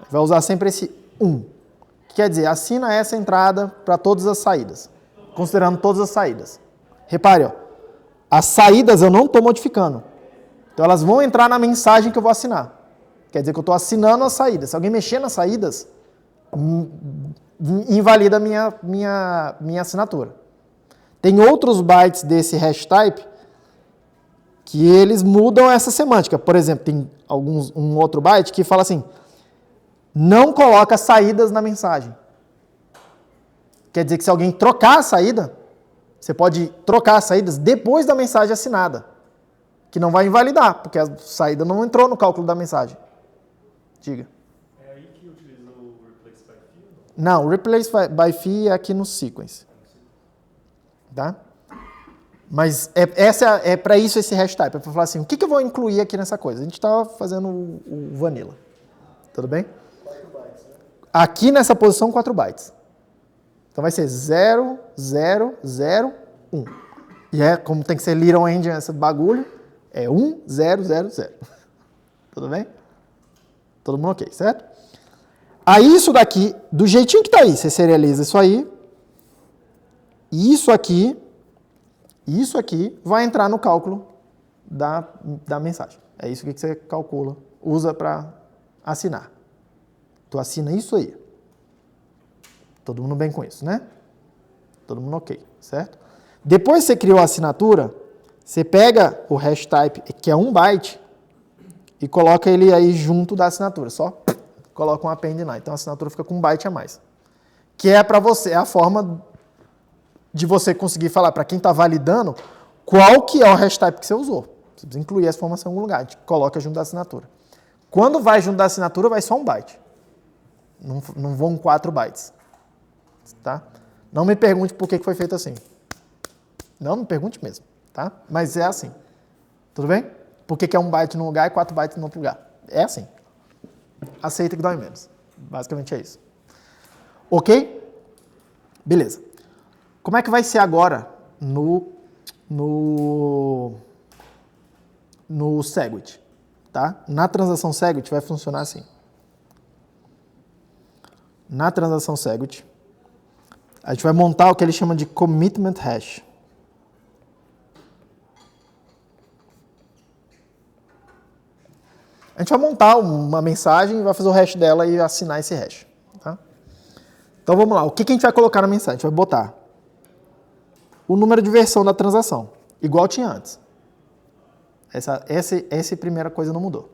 Vai usar sempre esse 1. Que quer dizer, assina essa entrada para todas as saídas, considerando todas as saídas. Repare, ó, as saídas eu não estou modificando. Então elas vão entrar na mensagem que eu vou assinar. Quer dizer que eu estou assinando as saídas. Se alguém mexer nas saídas, invalida a minha assinatura. Tem outros bytes desse hash type que eles mudam essa semântica. Por exemplo, tem um outro byte que fala assim, não coloca saídas na mensagem. Quer dizer que se alguém trocar a saída, você pode trocar as saídas depois da mensagem assinada, que não vai invalidar, porque a saída não entrou no cálculo da mensagem. Diga. É aí que utiliza o replace by fee? Não, o replace by fee é aqui no sequence. Tá? Mas é para isso esse hash type, é para falar assim, o que eu vou incluir aqui nessa coisa? A gente está fazendo o vanilla. Tudo bem? 4 bytes, né? Aqui nessa posição, 4 bytes. Então vai ser 0, 0, 0, 1. E como tem que ser little engine esse bagulho, é 1, 0, 0, 0. Tudo bem? Todo mundo ok, certo? Aí isso daqui, do jeitinho que está aí, você serializa isso aí. E isso aqui vai entrar no cálculo da mensagem. É isso que você calcula, usa para assinar. Tu assina isso aí. Todo mundo bem com isso, né? Todo mundo ok, certo? Depois que você criou a assinatura, você pega o hash type, que é 1 byte, e coloca ele aí junto da assinatura. Só coloca um append lá. Então a assinatura fica com 1 byte a mais. Que é para você, é a forma de você conseguir falar para quem está validando qual que é o hash type que você usou. Você precisa incluir essa informação em algum lugar. A gente coloca junto da assinatura. Quando vai junto da assinatura, vai só 1 byte. Não vão 4 bytes. Tá? Não me pergunte por que foi feito assim. Não me pergunte mesmo. Tá? Mas é assim. Tudo bem? Por que é 1 byte num lugar e 4 bytes no outro lugar? É assim. Aceita que dói menos. Basicamente é isso. Ok? Beleza. Como é que vai ser agora no Segwit? Tá? Na transação Segwit vai funcionar assim. Na transação Segwit, a gente vai montar o que ele chama de commitment hash. A gente vai montar uma mensagem, vai fazer o hash dela e assinar esse hash. Tá? Então vamos lá, o que a gente vai colocar na mensagem? A gente vai botar o número de versão da transação, igual tinha antes. Essa primeira coisa não mudou.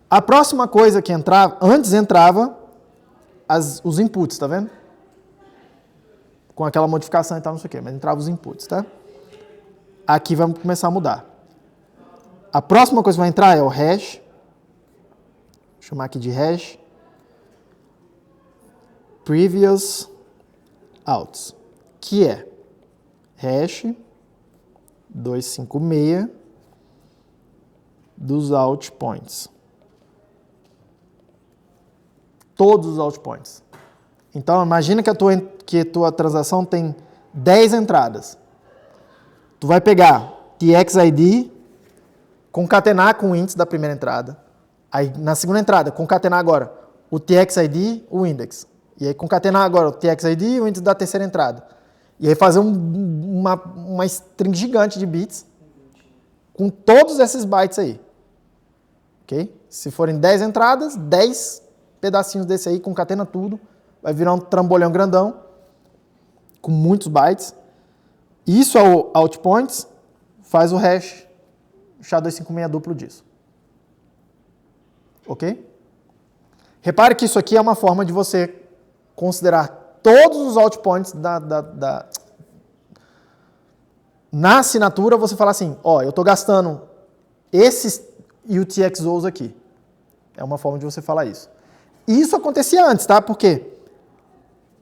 A próxima coisa que entrava, antes entrava os inputs, tá vendo? Com aquela modificação e tal, não sei o quê, mas entrava os inputs, tá? Aqui vai começar a mudar. A próxima coisa que vai entrar é o hash. Vou chamar aqui de hash. Previous outs, que é hash 256 dos out points. Todos os out points. Então, imagina que a tua transação tem 10 entradas. Tu vai pegar TXID, concatenar com o índice da primeira entrada. Aí, na segunda entrada, concatenar agora o TXID, o index. E aí, concatenar agora o TXID e o índice da terceira entrada. E aí, fazer uma string gigante de bits com todos esses bytes aí. Ok? Se forem 10 entradas, 10 pedacinhos desse aí, concatena tudo. Vai virar um trambolhão grandão, com muitos bytes. Isso é o outpoints, faz o hash SHA-256 duplo disso. Ok? Repare que isso aqui é uma forma de você considerar todos os outpoints na assinatura, você fala assim, ó, eu estou gastando esses UTXOs aqui. É uma forma de você falar isso. Isso acontecia antes, tá? Por quê?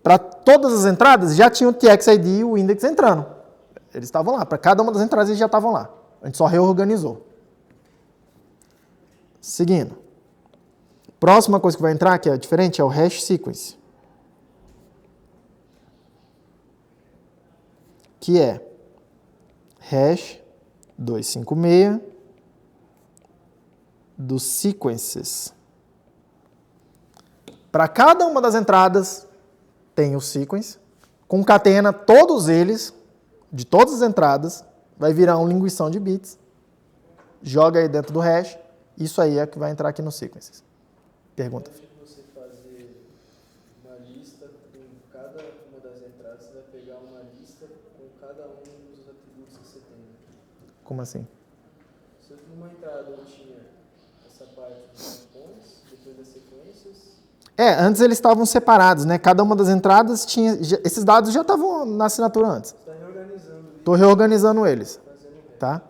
Para todas as entradas já tinha o TXID e o index entrando. Eles estavam lá. Para cada uma das entradas eles já estavam lá. A gente só reorganizou. Seguindo. Próxima coisa que vai entrar, que é diferente, é o hash sequence. que é hash 256 dos sequences. Para cada uma das entradas tem o sequence, concatena todos eles, de todas as entradas, vai virar um linguição de bits, joga aí dentro do hash, isso aí é que vai entrar aqui no sequences. Pergunta. Antes de você fazer uma lista com cada uma das entradas, você vai pegar uma lista com cada um dos atributos que você tem. Como assim? Se numa entrada eu tinha essa parte dos points, depois das sequências, Antes eles estavam separados, né? Cada uma das entradas tinha... Esses dados já estavam na assinatura antes. você está reorganizando isso, Estou reorganizando eles, fazendo o resto. tá?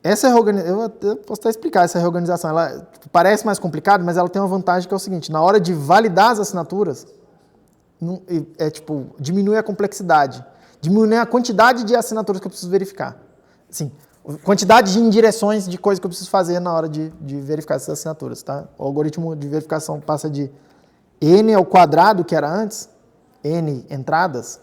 Essa eu posso até explicar essa reorganização. Ela parece mais complicada, mas ela tem uma vantagem que é o seguinte: na hora de validar as assinaturas, diminui a complexidade, diminui a quantidade de assinaturas que eu preciso verificar. Assim, quantidade de indireções de coisas que eu preciso fazer na hora de verificar essas assinaturas, tá? O algoritmo de verificação passa de n ao quadrado, que era antes, n entradas,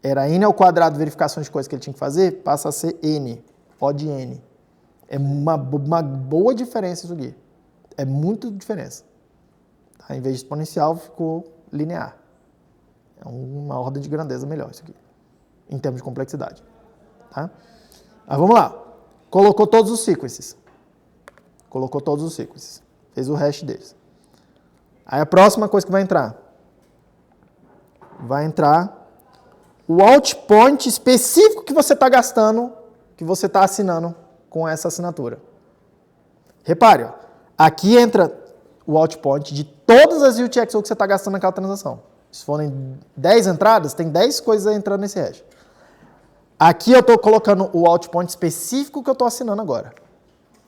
era n ao quadrado verificações de coisas que ele tinha que fazer, passa a ser n, O de n. É uma boa diferença isso aqui. É muito diferença. Tá? Em vez de exponencial, ficou linear. É uma ordem de grandeza melhor isso aqui, em termos de complexidade. Tá? Mas vamos lá. Colocou todos os sequences. Fez o hash deles. Aí a próxima coisa que vai entrar o outpoint específico que você está gastando, que você está assinando com essa assinatura. Repare, ó, aqui entra o outpoint de todas as UTXO que você está gastando naquela transação. Se forem 10 entradas, tem 10 coisas entrando nesse hash. Aqui eu estou colocando o outpoint específico que eu estou assinando agora.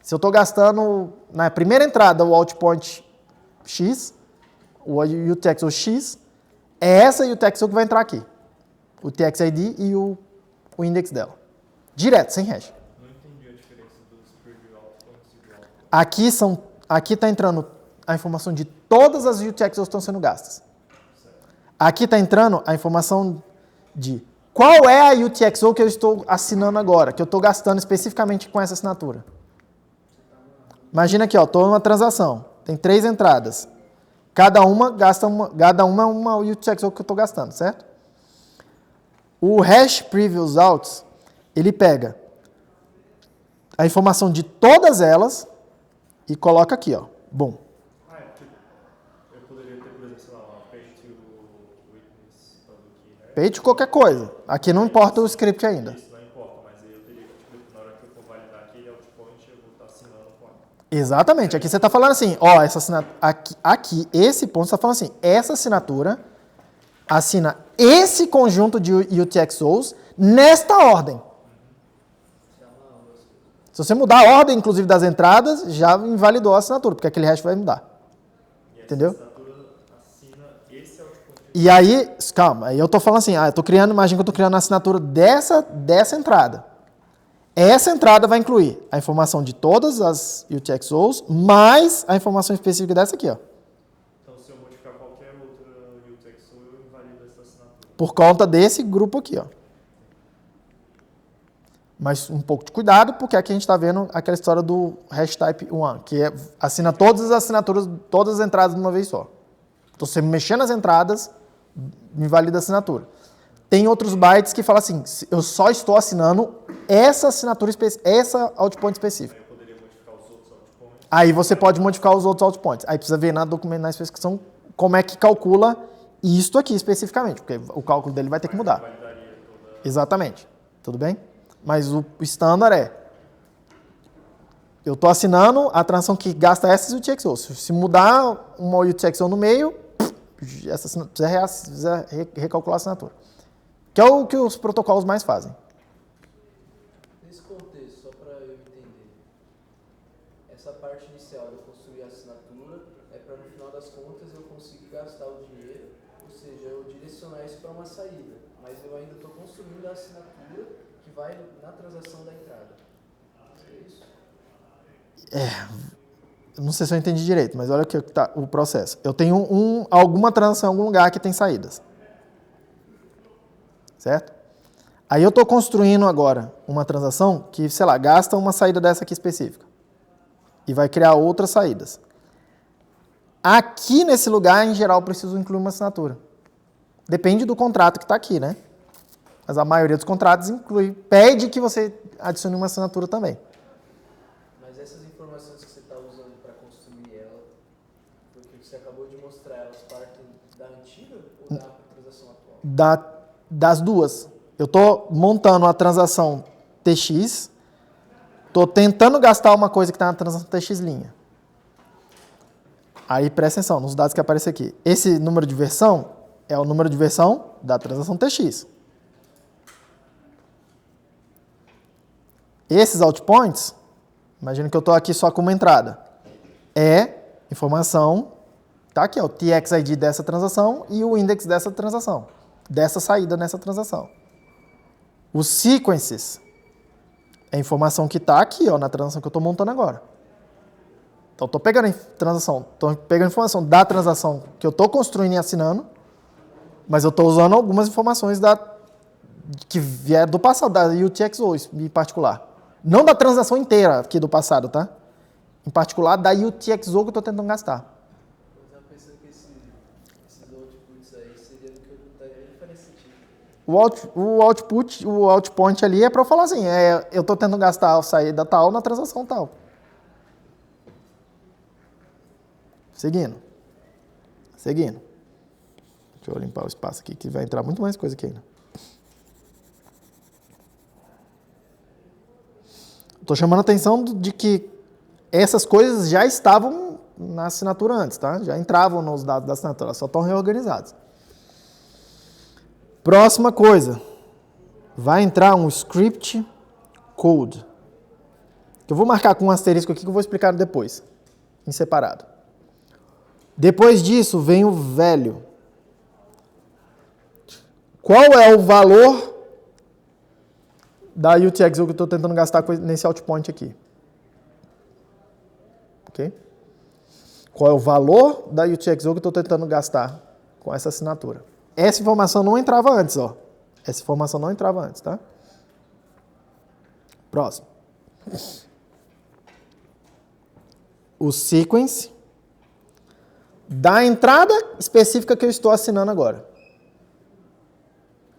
Se eu estou gastando na primeira entrada o outpoint X, o UTXO X, é essa UTXO que vai entrar aqui. O TXID e o index dela. Direto, sem hash. Não entendi a diferença dos preview outpoints e do outpoint. Aqui está entrando a informação de todas as UTXOs que estão sendo gastas. Aqui está entrando a informação de qual é a UTXO que eu estou assinando agora, que eu estou gastando especificamente com essa assinatura. Imagina aqui, estou numa transação, tem 3 entradas. Cada uma é uma UTXO que eu estou gastando, certo? O hash previews outs, ele pega a informação de todas elas e coloca aqui, ó. Bom. Eu poderia ter, por exemplo, sei lá, uma page to witness public, né? Page qualquer coisa. Aqui não importa o script ainda. Isso não importa, mas aí eu teria, na hora que eu for validar aquele outpoint, eu vou estar assinando com ela. Exatamente. Aqui você está falando assim, ó, essa assinatura, aqui, esse ponto você está falando assim, essa assinatura assina esse conjunto de UTXOs nesta ordem. Se você mudar a ordem, inclusive, das entradas, já invalidou a assinatura, porque aquele hash vai mudar. Entendeu? A assinatura assina esse outpoint. E aí, calma, aí eu estou falando assim, eu tô criando, imagina que eu estou criando a assinatura dessa entrada. Essa entrada vai incluir a informação de todas as UTXOs, mais a informação específica dessa aqui, ó. Então, se eu modificar qualquer outra UTXO, eu invalido essa assinatura. Por conta desse grupo aqui, ó. Mas um pouco de cuidado, porque aqui a gente está vendo aquela história do hash type 1, que assina todas as assinaturas, todas as entradas de uma vez só. Então, você mexer nas entradas, invalida a assinatura. Tem outros bytes que falam assim, eu só estou assinando essa assinatura, essa outpoint específica. Aí eu poderia modificar os outros outpoints. Aí você pode modificar os outros outpoints. Aí precisa ver na documento, na especificação, como é que calcula isto aqui especificamente, porque o cálculo dele vai ter que mudar. Validaria toda. Exatamente. Tudo bem? Mas o standard é, eu estou assinando a transação que gasta essas UTXOs. Se mudar uma UTXO no meio, precisa recalcular a assinatura. Que é o que os protocolos mais fazem. Nesse contexto, só para eu entender, essa parte inicial de eu construir a assinatura é para no final das contas eu conseguir gastar o dinheiro, ou seja, eu direcionar isso para uma saída, mas eu ainda estou construindo a assinatura que vai na transação da entrada. É isso? Eu não sei se eu entendi direito, mas olha aqui tá o processo. Eu tenho alguma transação em algum lugar que tem saídas. Certo? Aí eu estou construindo agora uma transação que, sei lá, gasta uma saída dessa aqui específica. E vai criar outras saídas. Aqui nesse lugar, em geral, eu preciso incluir uma assinatura. Depende do contrato que está aqui, né? Mas a maioria dos contratos pede que você adicione uma assinatura também. Mas essas informações que você está usando para construir ela, porque você acabou de mostrar, elas partem da antiga ou da transação atual? Das duas. Eu estou montando a transação TX, estou tentando gastar uma coisa que está na transação TX'. Aí presta atenção nos dados que aparecem aqui. Esse número de versão é o número de versão da transação TX. Esses outpoints, imagina que eu estou aqui só com uma entrada, é informação, tá aqui, ó, o TXID dessa transação e o index dessa transação, dessa saída nessa transação. Os sequences é a informação que está aqui, ó, na transação que eu estou montando agora. Então, estou pegando a informação da transação que eu estou construindo e assinando, mas eu estou usando algumas informações que vieram do passado, da UTXO em particular. Não da transação inteira aqui do passado, tá? Em particular, da UTXO que eu estou tentando gastar. Eu estava pensando que esses outputs aí seria do que eu botaria nem faria sentido. O outpoint ali é para eu falar assim, eu estou tentando gastar a saída tal na transação tal. Seguindo. Deixa eu limpar o espaço aqui, que vai entrar muito mais coisa aqui ainda. Estou chamando a atenção de que essas coisas já estavam na assinatura antes, tá? Já entravam nos dados da assinatura, só estão reorganizados. Próxima coisa. Vai entrar um script code. Que eu vou marcar com um asterisco aqui que eu vou explicar depois, em separado. Depois disso vem o value. Qual é o valor da UTXO que eu estou tentando gastar nesse outpoint aqui? Ok? Qual é o valor da UTXO que eu estou tentando gastar com essa assinatura? Essa informação não entrava antes, ó. Essa informação não entrava antes, tá? Próximo. O sequence da entrada específica que eu estou assinando agora.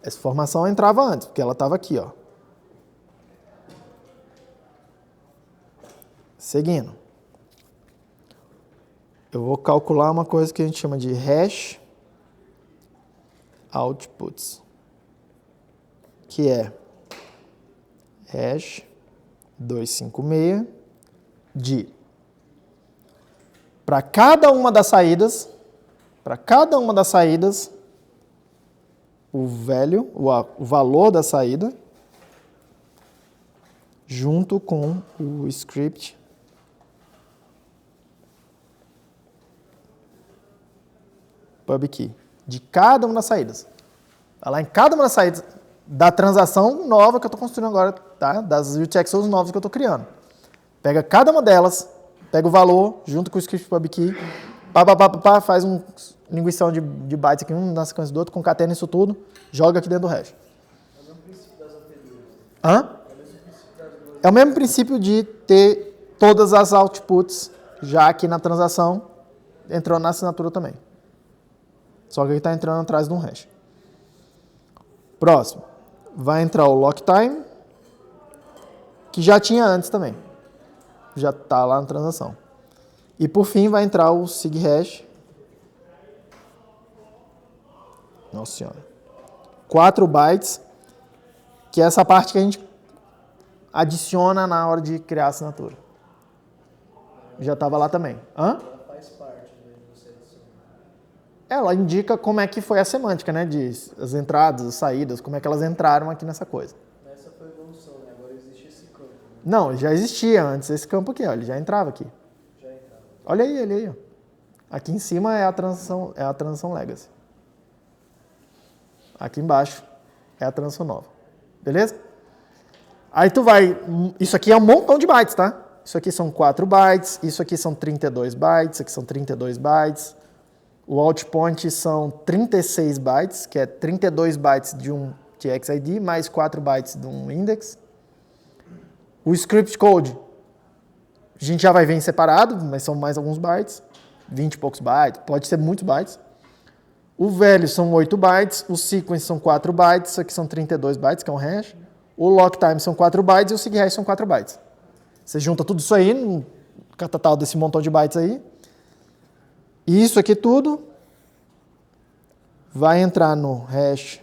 Essa informação entrava antes, porque ela estava aqui, ó. Seguindo. Eu vou calcular uma coisa que a gente chama de hash outputs, que é hash 256 de para cada uma das saídas, o value, o valor da saída, junto com o script pubkey, de cada uma das saídas. Vai lá em cada uma das saídas da transação nova que eu estou construindo agora, tá? Das UTXOs novas que eu estou criando. Pega cada uma delas, pega o valor, junto com o script pubkey, faz um linguição de bytes aqui, um na sequência do outro, concatena isso tudo, joga aqui dentro do hash. É o mesmo princípio das anteriores. Hã? É o mesmo princípio das duas. É o mesmo princípio de ter todas as outputs já aqui na transação, entrando na assinatura também. Só que ele está entrando atrás de um hash. Próximo. Vai entrar o lock time, que já tinha antes também. Já está lá na transação. E por fim vai entrar o sighash. Nossa senhora. 4 bytes, que é essa parte que a gente adiciona na hora de criar a assinatura. Já estava lá também. Hã? Ela faz parte de você adicionar. Ela indica como é que foi a semântica, né? As entradas, as saídas, como é que elas entraram aqui nessa coisa. Essa foi a evolução, né? Agora existe esse campo. Né? Não, já existia antes esse campo aqui, ó, ele já entrava aqui. Já entrava. Olha aí, ele aí, ó. Aqui em cima é a transação legacy. Aqui embaixo é a transação nova. Beleza? Aí tu vai... Isso aqui é um montão de bytes, tá? Isso aqui são 4 bytes, isso aqui são 32 bytes, isso aqui são 32 bytes. O outpoint são 36 bytes, que é 32 bytes de um de XID, mais 4 bytes de um index. O script code, a gente já vai ver em separado, mas são mais alguns bytes, 20 e poucos bytes, pode ser muitos bytes. O value são 8 bytes, o sequence são 4 bytes, isso aqui são 32 bytes, que é um hash. O lock time são 4 bytes e o sig hash são 4 bytes. Você junta tudo isso aí, no total desse montão de bytes aí. E isso aqui tudo vai entrar no hash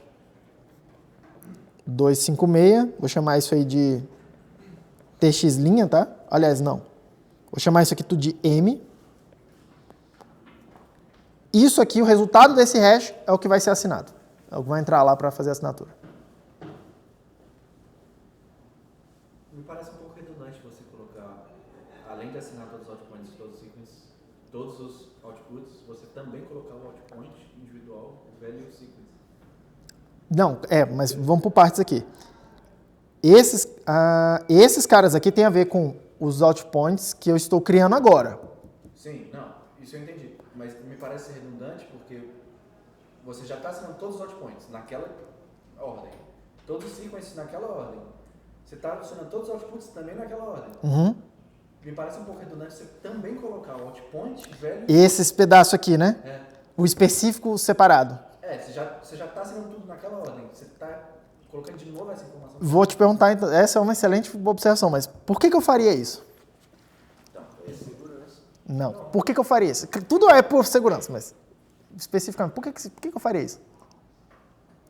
256, vou chamar isso aí de tx linha, tá? Aliás, não. Vou chamar isso aqui tudo de M. Isso aqui, o resultado desse hash é o que vai ser assinado. É o que vai entrar lá para fazer a assinatura. Me parece um pouco redundante você colocar, além de assinar todos os outpoints, todos os outputs, você também colocar o outpoint individual, o value e o sequence. Não, mas vamos por partes aqui. Esses caras aqui têm a ver com os outpoints que eu estou criando agora. Sim, não, isso eu entendi. Mas me parece ser redundante porque você já está assinando todos os outpoints naquela ordem. Todos os sequences naquela ordem. Você está adicionando todos os outputs também naquela ordem. Uhum. Me parece um pouco redundante você também colocar o outpoint velho. Esses pedaços aqui, né? É. O específico separado. Você já está assinando tudo naquela ordem. Você está colocando de novo essa informação. Vou te perguntar, então, essa é uma excelente observação, mas por que eu faria isso? Então, é segurança. Não. Por que eu faria isso? Tudo é por segurança, mas especificamente, por que eu faria isso?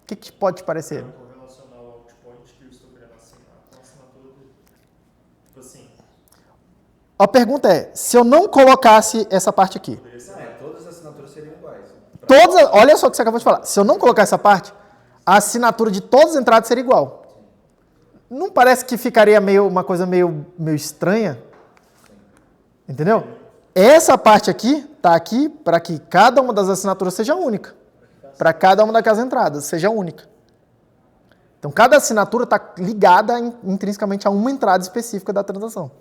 O que pode te parecer? Eu vou relacionar o outpoint que eu estou querendo assinar com a assinatura dele. Tipo assim, A pergunta é, se eu não colocasse essa parte aqui, poderia ser Todas as assinaturas seriam iguais. olha só o que você acabou de falar, se eu não colocar essa parte, a assinatura de todas as entradas seria igual. Não parece que ficaria uma coisa meio estranha? Entendeu? Essa parte aqui está aqui para que cada uma das assinaturas seja única. Para cada uma daquelas entradas seja única. Então, cada assinatura está ligada intrinsecamente a uma entrada específica da transação.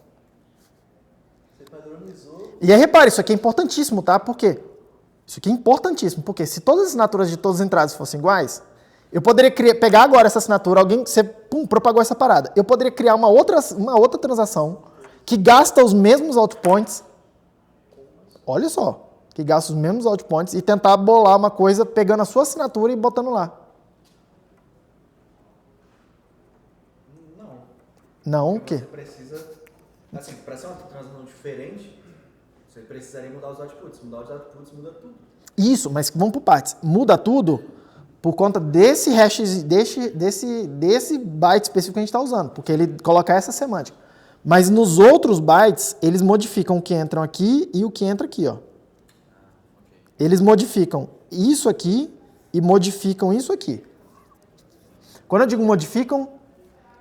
Você padronizou. E aí, repare, isso aqui é importantíssimo, tá? Por quê? Isso aqui é importantíssimo, porque se todas as assinaturas de todas as entradas fossem iguais, eu poderia pegar agora essa assinatura, você propagou essa parada. Eu poderia criar uma outra transação que gasta os mesmos outpoints. Olha só, que gasta os mesmos outpoints e tentar bolar uma coisa pegando a sua assinatura e botando lá. Não. Não, o Porque quê? você precisa, assim, para ser uma transação diferente, você precisaria mudar os outputs. Mudar os outputs muda tudo. Isso, mas vamos por partes. Muda tudo por conta desse hash, desse byte específico que a gente está usando, porque ele coloca essa semântica. Mas nos outros bytes, eles modificam o que entram aqui e o que entra aqui, ó. Eles modificam isso aqui e modificam isso aqui. Quando eu digo modificam,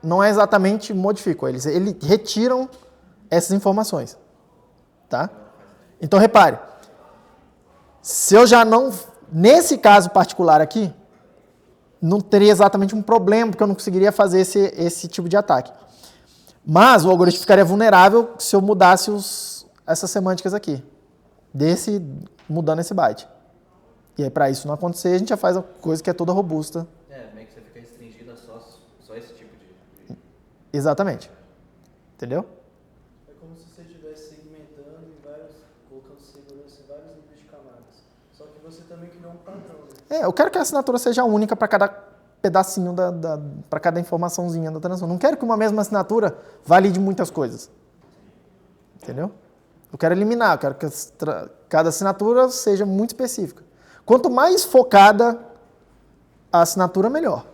não é exatamente modificam, eles retiram essas informações, tá? Então, repare, se eu já não, nesse caso particular aqui, não teria exatamente um problema, porque eu não conseguiria fazer esse tipo de ataque. Mas o algoritmo ficaria vulnerável se eu mudasse essas semânticas aqui, mudando esse byte. E aí, para isso não acontecer, a gente já faz uma coisa que é toda robusta. Meio que você fica restringido a só esse tipo de... Exatamente. Entendeu? É como se você estivesse segmentando colocando segurança em vários níveis de camadas. Só que você também criou um padrão, né? Eu quero que a assinatura seja única para cada pedacinho, para cada informaçãozinha da transação. Não quero que uma mesma assinatura valide muitas coisas. Entendeu? Eu quero eliminar, eu quero que cada assinatura seja muito específica. Quanto mais focada a assinatura, melhor.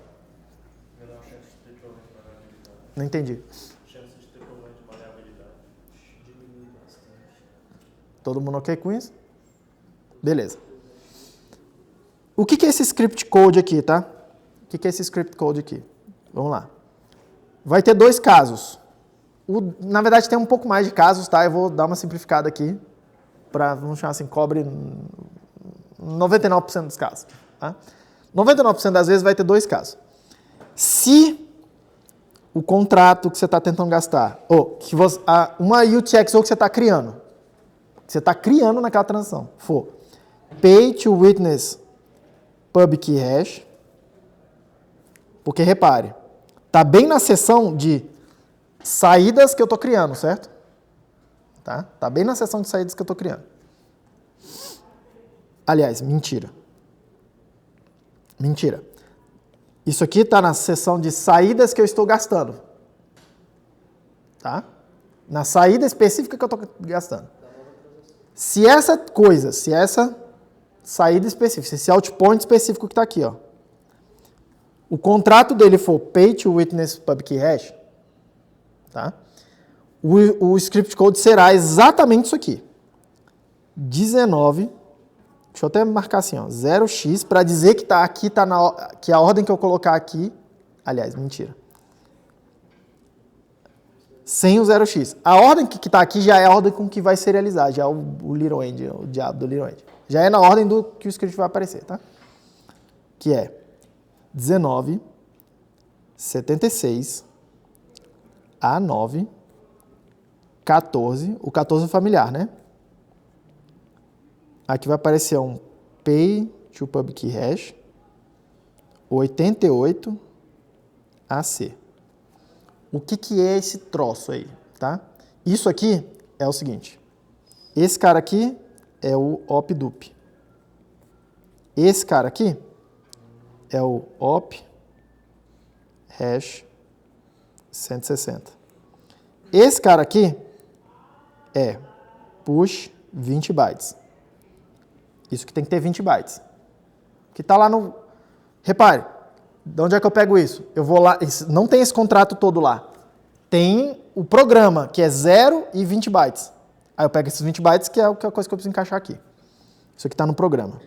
menor chance de ter problema de variabilidade. Não entendi. Chance de ter problema de variabilidade. Diminui bastante. Todo mundo ok com isso? Beleza. O que é esse script code aqui, tá? O que é esse script code aqui? Vamos lá. Vai ter dois casos. Na verdade, tem um pouco mais de casos, tá? Eu vou dar uma simplificada aqui, vamos chamar assim, cobre 99% dos casos. Tá? 99% das vezes vai ter dois casos. Se o contrato que você está tentando gastar, ou uma UTX ou que você está criando naquela transação, for pay to witness pub key hash, Porque, repare, tá bem na seção de saídas que eu estou criando, certo? Tá bem na seção de saídas que eu estou criando. Aliás, mentira. Mentira. Isso aqui está na seção de saídas que eu estou gastando. Tá? Na saída específica que eu estou gastando. Se essa saída específica, esse outpoint específico que está aqui, ó, o contrato dele for pay to witness pub key hash, tá? O script code será exatamente isso aqui. 19, deixa eu até marcar assim, ó, 0x, para dizer que tá aqui, que a ordem que eu colocar aqui, aliás, mentira. Sem o 0x. A ordem que está aqui já é a ordem com que vai serializar, já é o little end, o diabo do little end. Já é na ordem do que o script vai aparecer, tá? Que é 19, 76, A9, 14, o 14 é familiar, né? Aqui vai aparecer um pay to pub key hash, 88, AC. O que é esse troço aí, tá? Isso aqui é o seguinte. Esse cara aqui é o op-dup. Esse cara aqui é o op hash 160. Esse cara aqui é push 20 bytes. Isso que tem que ter 20 bytes. Que está lá no... Repare, de onde é que eu pego isso? Eu vou lá... Não tem esse contrato todo lá. Tem o programa, que é 0 e 20 bytes. Aí eu pego esses 20 bytes, que é a coisa que eu preciso encaixar aqui. Isso aqui está no programa.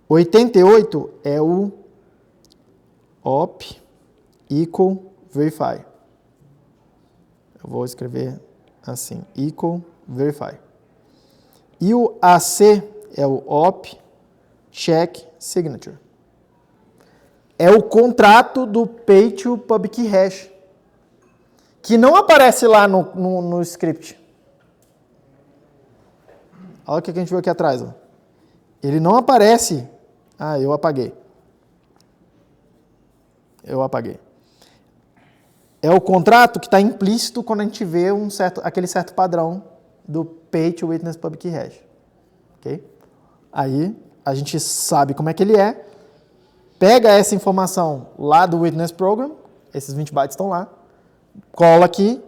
88 é o op equal verify. Eu vou escrever assim, equal verify. E o AC é o op check signature. É o contrato do pay to pub key hash, que não aparece lá no script. Olha o que a gente viu aqui atrás. Ó. Ele não aparece. Ah, eu apaguei. É o contrato que está implícito quando a gente vê aquele certo padrão do pay to witness pub key hash. Okay? Aí a gente sabe como é que ele é, pega essa informação lá do witness program, esses 20 bytes estão lá, cola aqui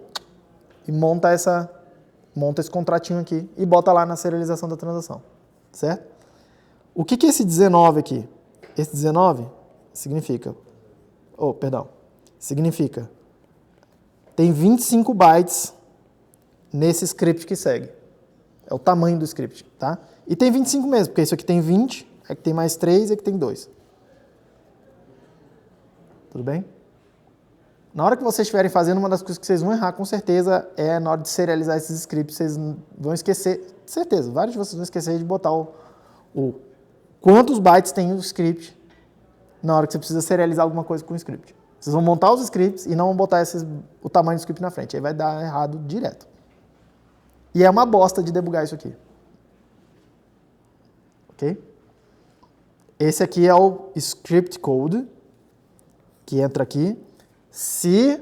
e monta esse contratinho aqui e bota lá na serialização da transação. Certo? O que é esse 19 aqui? Esse 19 significa... significa... Tem 25 bytes nesse script que segue. É o tamanho do script, tá? E tem 25 mesmo, porque isso aqui tem 20, aqui tem mais 3 e aqui tem 2. Tudo bem? Na hora que vocês estiverem fazendo, uma das coisas que vocês vão errar, com certeza, é na hora de serializar esses scripts, vocês vão esquecer, certeza, vários de vocês vão esquecer de botar quantos bytes tem o script na hora que você precisa serializar alguma coisa com o script. Vocês vão montar os scripts e não vão botar o tamanho do script na frente. Aí vai dar errado direto. E é uma bosta de debugar isso aqui. Ok? Esse aqui é o script code, que entra aqui. Se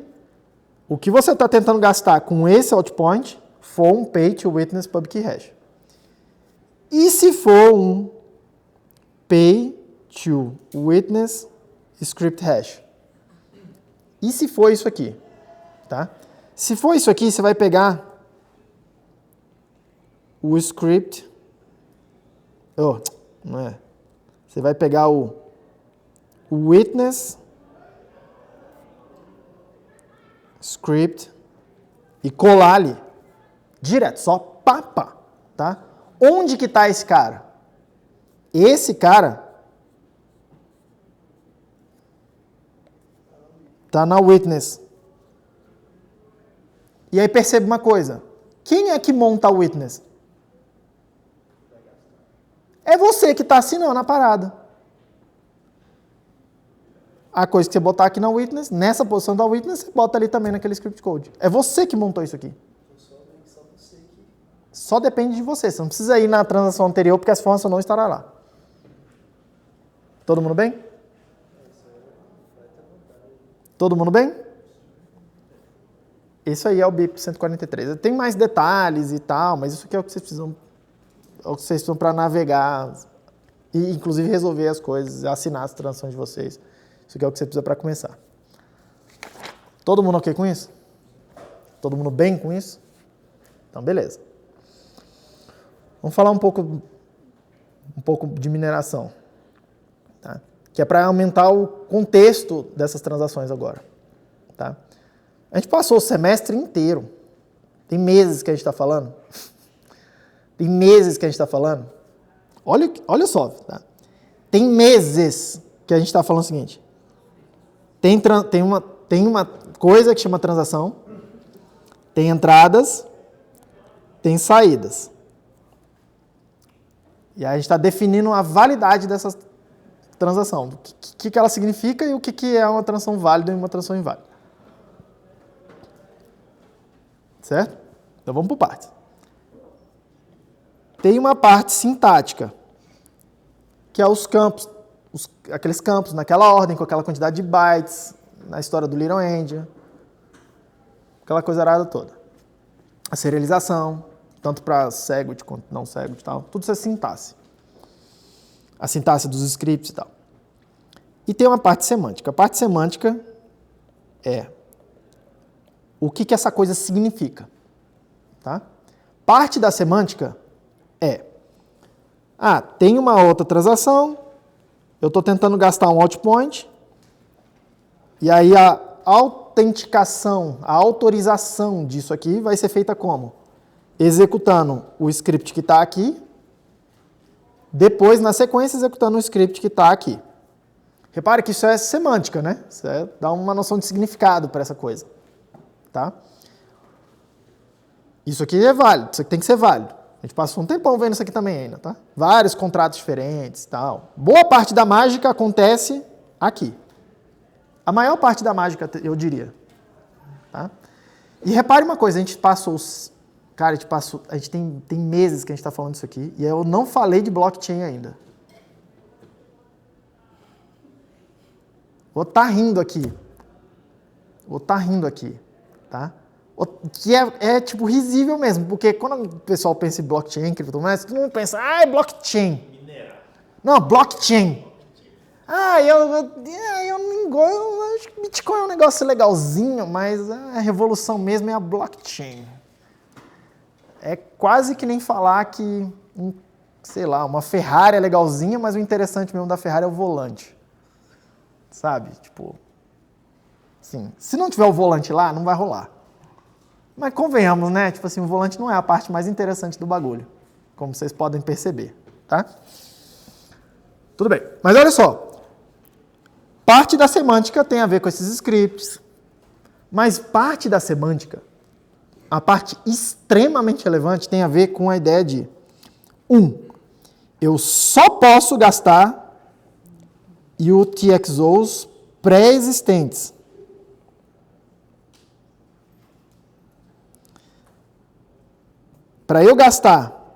o que você está tentando gastar com esse outpoint for um pay to witness pub key hash. E se for um pay to witness script hash? E se for isso aqui? Tá? Se for isso aqui, você vai pegar o script... não é. Você vai pegar o witness script e colar ali. Direto, só pá. Tá? Onde que está esse cara? Esse cara está na witness. E aí percebe uma coisa. Quem é que monta a witness? É você que está assinando a parada. A coisa que você botar aqui na witness, nessa posição da witness, você bota ali também naquele script code. É você que montou isso aqui. Só depende de você. Você não precisa ir na transação anterior, porque essa informação não estará lá. Todo mundo bem? Todo mundo bem? Isso aí é o BIP 143. Tem mais detalhes e tal, mas isso aqui é o que vocês precisam para navegar e, inclusive, resolver as coisas, assinar as transações de vocês. Isso aqui é o que você precisa para começar. Todo mundo ok com isso? Todo mundo bem com isso? Então, beleza. Vamos falar um pouco de mineração, tá? Que é para aumentar o contexto dessas transações agora. Tá? A gente passou o semestre inteiro. Tem meses que a gente está falando. Tem meses que a gente está falando. Olha só. Tá? Tem meses que a gente está falando o seguinte. Tem uma coisa que chama transação. Tem entradas. Tem saídas. E aí a gente está definindo a validade dessa transação. O que ela significa e o que é uma transação válida e uma transação inválida. Certo? Então vamos por partes. Tem uma parte sintática, que é os campos, aqueles campos naquela ordem, com aquela quantidade de bytes, na história do Little Endian, aquela coisa arada toda. A serialização, tanto para Segwit quanto não Segwit e tal, tudo isso é sintaxe. A sintaxe dos scripts e tal. E tem uma parte semântica. A parte semântica é o que essa coisa significa. Tá? Parte da semântica é tem uma outra transação, eu estou tentando gastar um outpoint, e aí a autenticação, a autorização disso aqui vai ser feita como? Executando o script que está aqui, depois, na sequência, executando o script que está aqui. Repare que isso é semântica, né? Isso dá uma noção de significado para essa coisa. Tá? Isso aqui é válido, isso aqui tem que ser válido. A gente passou um tempão vendo isso aqui também ainda, tá? Vários contratos diferentes e tal. Boa parte da mágica acontece aqui. A maior parte da mágica, eu diria. Tá? E repare uma coisa, a gente passou... Cara, a gente tem meses que a gente está falando isso aqui, e eu não falei de blockchain ainda. Vou estar rindo aqui. Tá? Que é tipo risível mesmo, porque quando o pessoal pensa em blockchain, criptomoedas, todo mundo pensa, é blockchain. Minerar. Não, blockchain. Eu acho que Bitcoin é um negócio legalzinho, mas a revolução mesmo é a blockchain. É quase que nem falar que, sei lá, uma Ferrari é legalzinha, mas o interessante mesmo da Ferrari é o volante. Sabe? Tipo, assim, se não tiver o volante lá, não vai rolar. Mas convenhamos, né? Tipo assim, o volante não é a parte mais interessante do bagulho, como vocês podem perceber, tá? Tudo bem. Mas olha só. Parte da semântica tem a ver com esses scripts, mas parte da semântica, a parte extremamente relevante, tem a ver com a ideia de eu só posso gastar UTXOs pré-existentes. Para eu gastar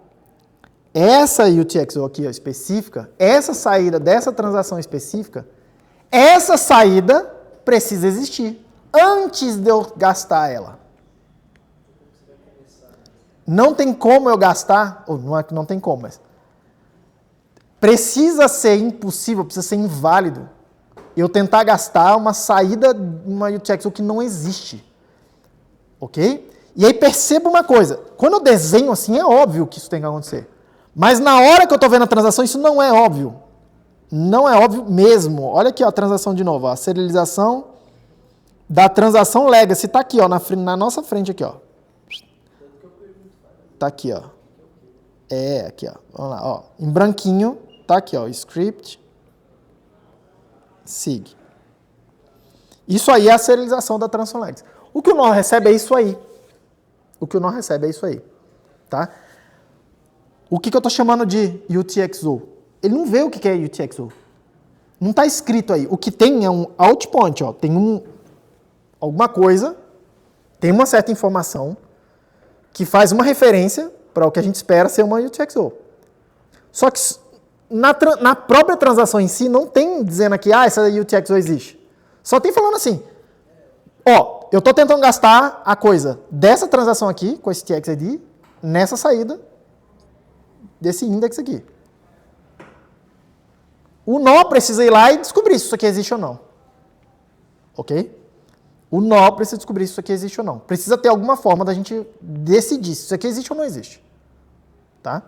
essa UTXO aqui ó, específica, essa saída dessa transação específica, essa saída precisa existir antes de eu gastar ela. Não tem como eu gastar, ou não é que não tem como, mas precisa ser impossível, precisa ser inválido eu tentar gastar uma saída, uma UTXO que não existe. Ok? E aí perceba uma coisa, quando eu desenho assim, é óbvio que isso tem que acontecer. Mas na hora que eu estou vendo a transação, isso não é óbvio. Não é óbvio mesmo. Olha aqui ó, a transação de novo. Ó, a serialização da transação legacy está aqui, ó, na nossa frente aqui. Ó. Tá aqui, ó. Aqui, ó. Vamos lá, ó. Em branquinho, tá aqui, ó. Script. SIG. Isso aí é a serialização da transação legacy. O que o nó recebe é isso aí. Tá? O que eu estou chamando de UTXO? Ele não vê o que é UTXO. Não está escrito aí. O que tem é um outpoint. Ó. Tem alguma coisa, tem uma certa informação que faz uma referência para o que a gente espera ser uma UTXO. Só que na própria transação em si não tem dizendo aqui, essa UTXO existe. Só tem falando assim, Ó, eu estou tentando gastar a coisa dessa transação aqui, com esse TXID, nessa saída desse index aqui. O nó precisa ir lá e descobrir se isso aqui existe ou não. Ok? O nó precisa descobrir se isso aqui existe ou não. Precisa ter alguma forma da gente decidir se isso aqui existe ou não existe. Tá?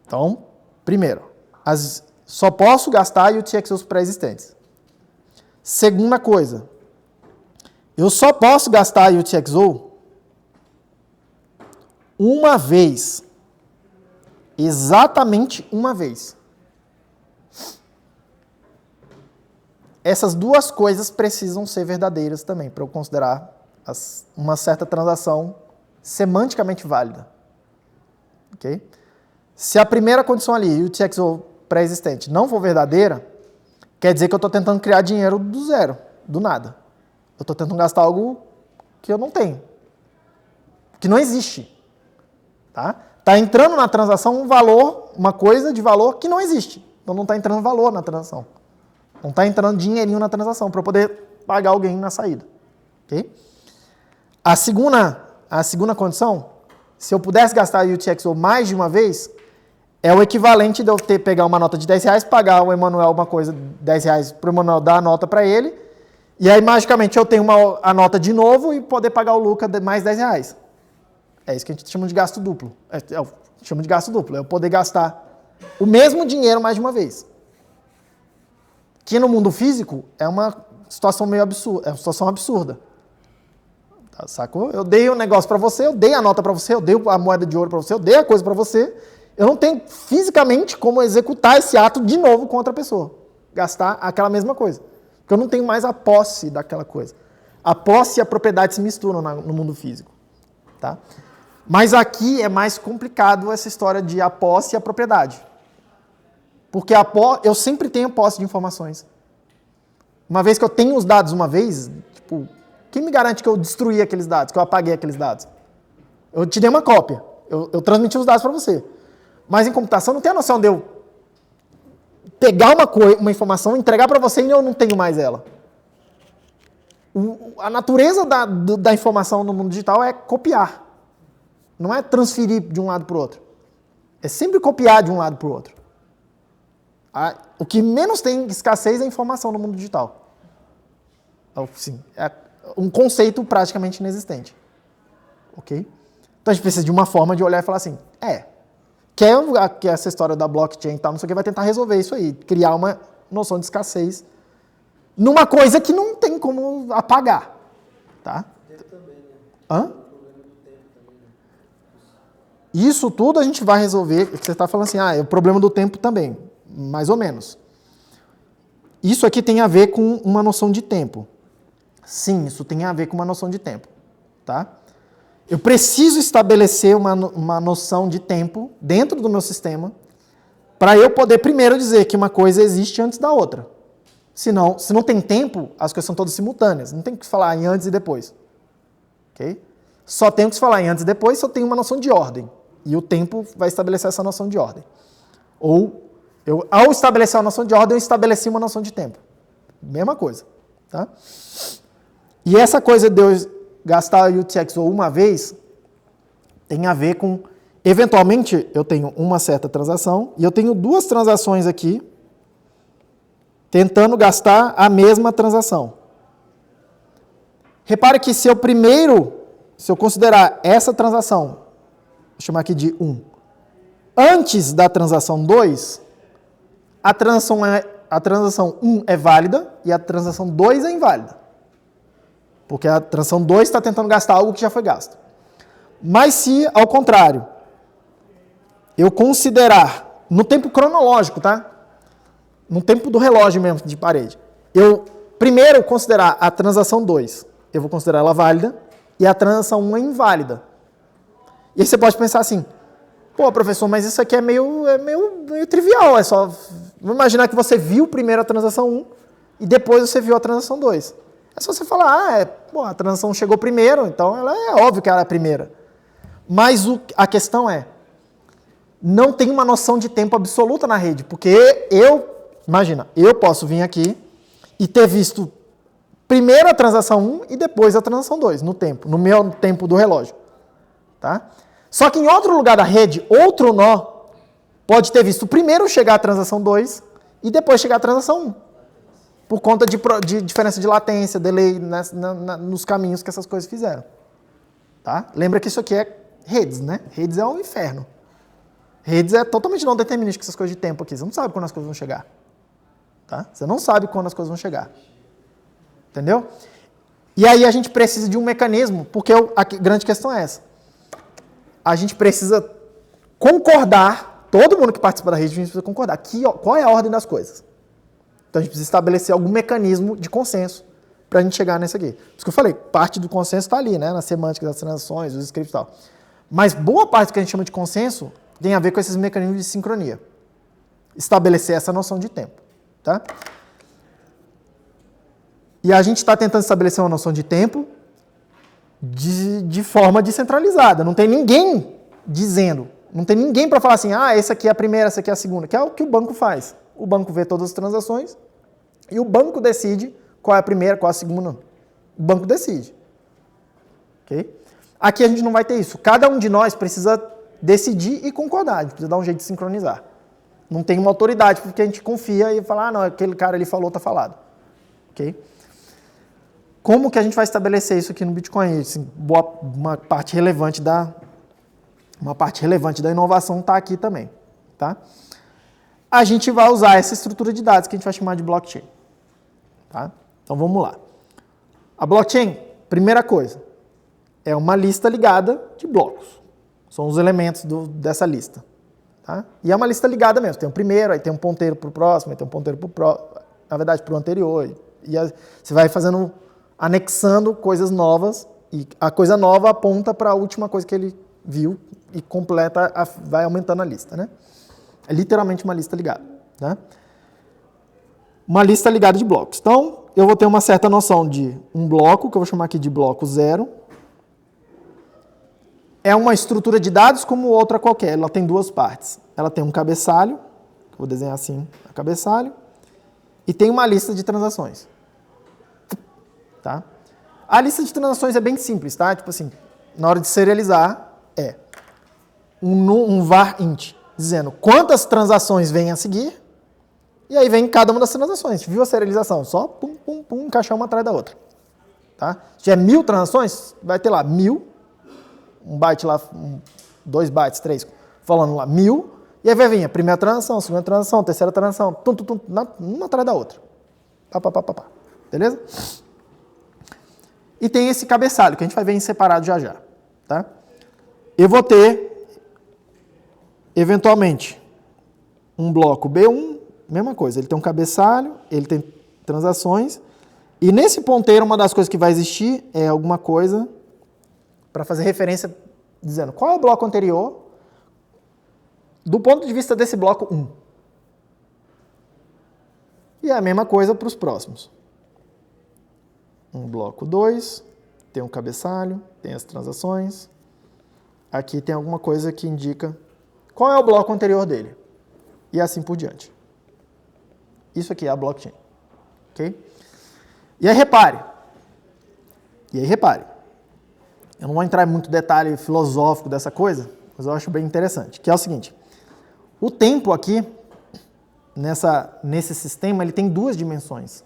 Então, primeiro, só posso gastar UTXOs pré-existentes. Segunda coisa, eu só posso gastar UTXO uma vez. Exatamente uma vez. Essas duas coisas precisam ser verdadeiras também, para eu considerar uma certa transação semanticamente válida. Okay? Se a primeira condição ali, UTXO pré-existente, não for verdadeira, quer dizer que eu estou tentando criar dinheiro do zero, do nada. Eu estou tentando gastar algo que eu não tenho, que não existe. Tá? Tá entrando na transação um valor, uma coisa de valor que não existe. Então não está entrando valor na transação. Não está entrando dinheirinho na transação para eu poder pagar alguém na saída. Okay? A segunda condição, se eu pudesse gastar UTXO mais de uma vez, é o equivalente de eu pegar uma nota de R$10, pagar o Emanuel uma coisa, R$10 para o Emanuel dar a nota para ele, e aí magicamente eu tenho a nota de novo e poder pagar o Luca mais R$10. É isso que a gente chama de gasto duplo. Chama de gasto duplo, é eu poder gastar o mesmo dinheiro mais de uma vez. Que no mundo físico é uma situação meio absurda, é uma situação absurda. Tá, sacou? Eu dei um negócio para você, eu dei a nota para você, eu dei a moeda de ouro para você, eu dei a coisa para você, eu não tenho fisicamente como executar esse ato de novo com outra pessoa. Gastar aquela mesma coisa. Porque eu não tenho mais a posse daquela coisa. A posse e a propriedade se misturam no mundo físico. Tá? Mas aqui é mais complicado essa história de a posse e a propriedade. Porque eu sempre tenho posse de informações. Uma vez que eu tenho os dados uma vez, tipo, quem me garante que eu destruí aqueles dados, que eu apaguei aqueles dados? Eu te dei uma cópia. Eu transmiti os dados para você. Mas em computação não tem a noção de eu pegar uma informação, entregar para você e eu não tenho mais ela. A natureza da informação no mundo digital é copiar. Não é transferir de um lado para o outro. É sempre copiar de um lado para o outro. O que menos tem escassez é informação no mundo digital. Assim, é um conceito praticamente inexistente. Ok? Então a gente precisa de uma forma de olhar e falar assim, que essa história da blockchain e tal, não sei o que, vai tentar resolver isso aí, criar uma noção de escassez numa coisa que não tem como apagar. Tá? Tempo também, né? Hã? O problema do tempo também, né? Isso tudo a gente vai resolver, você está falando assim, é o problema do tempo também, mais ou menos. Isso aqui tem a ver com uma noção de tempo. Sim, isso tem a ver com uma noção de tempo. Tá? Eu preciso estabelecer uma noção de tempo dentro do meu sistema para eu poder primeiro dizer que uma coisa existe antes da outra. Senão, se não tem tempo, as coisas são todas simultâneas. Não tem que falar em antes e depois. Okay? Só tenho que se falar em antes e depois se eu tenho uma noção de ordem. E o tempo vai estabelecer essa noção de ordem. Ou, ao estabelecer uma noção de ordem, eu estabeleci uma noção de tempo. Mesma coisa. Tá? E essa coisa de eu gastar o UTXO uma vez tem a ver com, eventualmente, eu tenho uma certa transação e eu tenho duas transações aqui tentando gastar a mesma transação. Repare que se eu considerar essa transação, vou chamar aqui de 1, antes da transação 2, a transação 1 é válida e a transação 2 é inválida. Porque a transação 2 está tentando gastar algo que já foi gasto. Mas se, ao contrário, eu considerar, no tempo cronológico, tá? No tempo do relógio mesmo, de parede, eu primeiro considerar a transação 2, eu vou considerar ela válida, e a transação 1 é inválida. E aí você pode pensar assim, pô, professor, mas isso aqui é meio trivial, é só... Vamos imaginar que você viu primeiro a transação 1 e depois você viu a transação 2. É só você falar, a transação chegou primeiro, então ela é óbvio que ela é a primeira. Mas a questão é, não tem uma noção de tempo absoluta na rede, porque imagina, eu posso vir aqui e ter visto primeiro a transação 1 e depois a transação 2, no tempo, no meu tempo do relógio. Tá? Só que em outro lugar da rede, outro nó pode ter visto primeiro chegar a transação 2 e depois chegar a transação 1. Por conta de diferença de latência, delay nos caminhos que essas coisas fizeram. Tá? Lembra que isso aqui é redes, né? Redes é um inferno. Redes é totalmente não determinístico essas coisas de tempo aqui. Você não sabe quando as coisas vão chegar. Tá? Você não sabe quando as coisas vão chegar. Entendeu? E aí a gente precisa de um mecanismo, porque a grande questão é essa. A gente precisa concordar, todo mundo que participa da rede, a gente precisa concordar. Qual é a ordem das coisas? Então a gente precisa estabelecer algum mecanismo de consenso para a gente chegar nesse aqui. Por isso que eu falei, parte do consenso está ali, né? Na semântica das transações, os scripts e tal. Mas boa parte do que a gente chama de consenso tem a ver com esses mecanismos de sincronia. Estabelecer essa noção de tempo. Tá? E a gente está tentando estabelecer uma noção de tempo de forma descentralizada. Não tem ninguém dizendo, não tem ninguém para falar assim, essa aqui é a primeira, essa aqui é a segunda, que é o que o banco faz. O banco vê todas as transações e o banco decide qual é a primeira, qual é a segunda. O banco decide. Okay? Aqui a gente não vai ter isso. Cada um de nós precisa decidir e concordar, a gente precisa dar um jeito de sincronizar. Não tem uma autoridade, porque a gente confia e fala, não, aquele cara ali falou, está falado. Ok? Como que a gente vai estabelecer isso aqui no Bitcoin? Assim, uma parte relevante da inovação está aqui também. Tá? A gente vai usar essa estrutura de dados que a gente vai chamar de blockchain. Tá? Então vamos lá. A blockchain, primeira coisa, é uma lista ligada de blocos. São os elementos dessa lista. Tá? E é uma lista ligada mesmo. Tem o primeiro, aí tem um ponteiro para o próximo, aí tem um ponteiro para o anterior. E você vai anexando coisas novas, e a coisa nova aponta para a última coisa que ele viu e completa, vai aumentando a lista. Né? É literalmente uma lista ligada. Tá? Uma lista ligada de blocos. Então, eu vou ter uma certa noção de um bloco, que eu vou chamar aqui de bloco 0. É uma estrutura de dados como outra qualquer. Ela tem duas partes. Ela tem um cabeçalho, vou desenhar assim, o cabeçalho, e tem uma lista de transações. Tá? A lista de transações é bem simples, tá? Tipo assim, na hora de serializar, é um var int, dizendo quantas transações vêm a seguir, e aí vem cada uma das transações. Viu a serialização? Só pum, pum, pum, encaixar uma atrás da outra. Tá? Se tiver 1000 transações, vai ter lá 1000, um byte lá, 2 bytes, 3, falando lá 1000, e aí vai vir a primeira transação, a segunda transação, a terceira transação, uma atrás da outra. Pá. Beleza? E tem esse cabeçalho, que a gente vai ver em separado já. Tá? Eu vou ter, eventualmente, um bloco B1, mesma coisa, ele tem um cabeçalho, ele tem transações, e nesse ponteiro, uma das coisas que vai existir é alguma coisa para fazer referência, dizendo qual é o bloco anterior, do ponto de vista desse bloco 1. E é a mesma coisa para os próximos. Um bloco 2, tem um cabeçalho, tem as transações. Aqui tem alguma coisa que indica qual é o bloco anterior dele. E assim por diante. Isso aqui é a blockchain. Ok? E aí repare. Eu não vou entrar em muito detalhe filosófico dessa coisa, mas eu acho bem interessante. Que é o seguinte. O tempo aqui, nesse sistema, ele tem duas dimensões.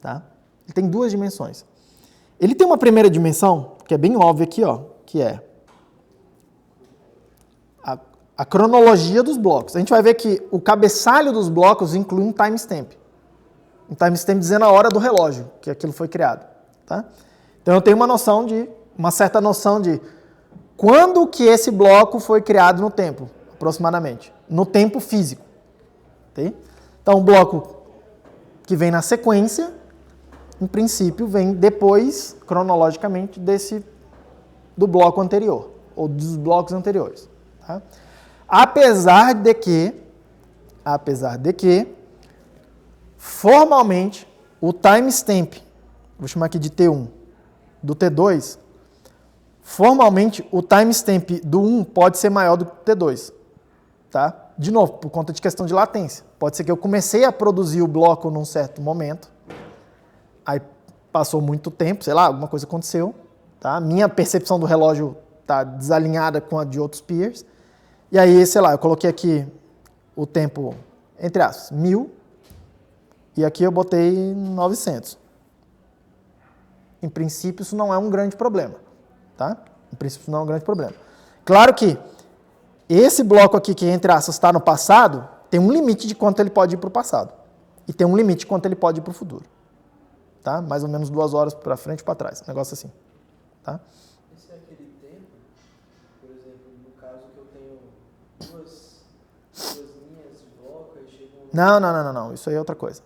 Tá? Ele tem duas dimensões. Ele tem uma primeira dimensão, que é bem óbvia aqui, ó, que é a cronologia dos blocos. A gente vai ver que o cabeçalho dos blocos inclui um timestamp. Um timestamp dizendo a hora do relógio que aquilo foi criado. Tá? Então eu tenho uma certa noção de quando que esse bloco foi criado no tempo, aproximadamente. No tempo físico. Okay? Então, um bloco que vem na sequência, em princípio, vem depois, cronologicamente, do bloco anterior, ou dos blocos anteriores. Tá? Apesar de que, formalmente, o timestamp, vou chamar aqui de T1, do T2, formalmente, o timestamp do 1 pode ser maior do que o T2. Tá? De novo, por conta de questão de latência. Pode ser que eu comecei a produzir o bloco num certo momento, Aí passou muito tempo, sei lá, alguma coisa aconteceu, tá? Minha percepção do relógio tá desalinhada com a de outros peers. E aí, sei lá, eu coloquei aqui o tempo, entre aspas, 1000, e aqui eu botei 900. Em princípio, isso não é um grande problema, tá? Em princípio, isso não é um grande problema. Claro que esse bloco aqui, que entre aspas está no passado, tem um limite de quanto ele pode ir para o passado. E tem um limite de quanto ele pode ir para o futuro. Tá? Mais ou menos 2 horas para frente e para trás. Um negócio assim. Tá? Esse é aquele tempo, por exemplo, no caso que eu tenho duas linhas de bloco, aí chega um... Não. Isso aí é outra coisa.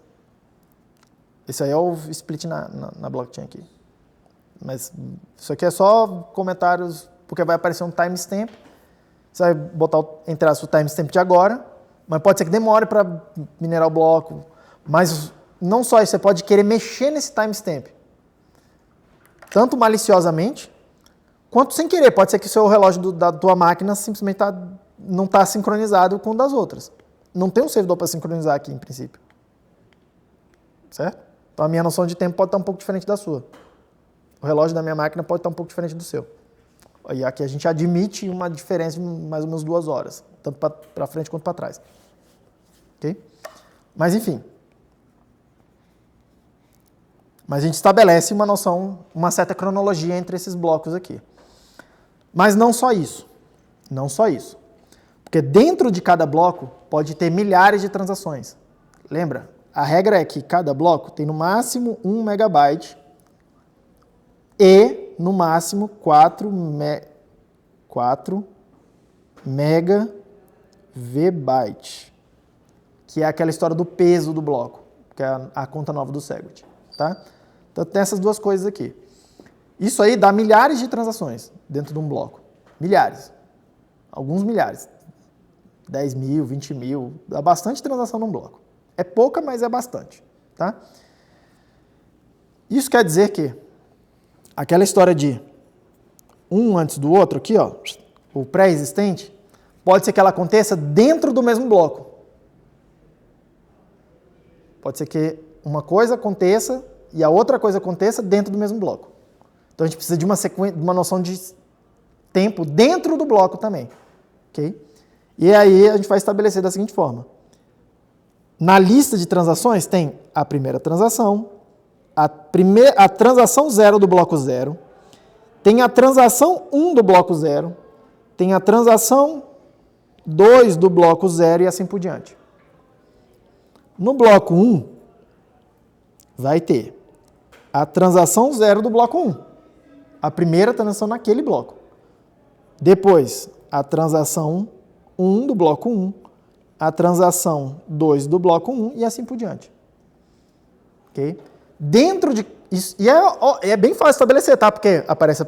Isso aí é o split na blockchain aqui. Mas isso aqui é só comentários, porque vai aparecer um timestamp. Você vai botar, entre aspas, o timestamp de agora, mas pode ser que demore para minerar o bloco. Mas não só isso, você pode querer mexer nesse timestamp. Tanto maliciosamente, quanto sem querer. Pode ser que o seu relógio da tua máquina simplesmente não está sincronizado com o das outras. Não tem um servidor para sincronizar aqui, em princípio. Certo? Então a minha noção de tempo pode estar um pouco diferente da sua. O relógio da minha máquina pode estar um pouco diferente do seu. E aqui a gente admite uma diferença de mais ou menos 2 horas. Tanto para frente quanto para trás. Ok? Mas enfim. Mas a gente estabelece uma noção, uma certa cronologia entre esses blocos aqui. Mas não só isso. Não só isso. Porque dentro de cada bloco pode ter milhares de transações. Lembra? A regra é que cada bloco tem no máximo 1 megabyte e no máximo 4 mega VByte, que é aquela história do peso do bloco, que é a conta nova do Segwit. Tá? Então tem essas duas coisas aqui. Isso aí dá milhares de transações dentro de um bloco. Milhares. Alguns milhares. 10 mil, 20 mil. Dá bastante transação num bloco. É pouca, mas é bastante. Tá? Isso quer dizer que aquela história de um antes do outro aqui, ó, o pré-existente, pode ser que ela aconteça dentro do mesmo bloco. Pode ser que uma coisa aconteça e a outra coisa aconteça dentro do mesmo bloco. Então a gente precisa de uma sequência, de uma noção de tempo dentro do bloco também. Okay? E aí a gente vai estabelecer da seguinte forma. Na lista de transações tem a primeira transação, a transação 0 do bloco 0, tem a transação 1 do bloco 0, tem a transação 2 do bloco 0 e assim por diante. No bloco 1, vai ter a transação 0 do bloco 1, a primeira transação naquele bloco. Depois, a transação 1 do bloco 1, a transação 2 do bloco 1 e assim por diante. Ok? Dentro de isso, e é bem fácil estabelecer, tá? Porque aparece,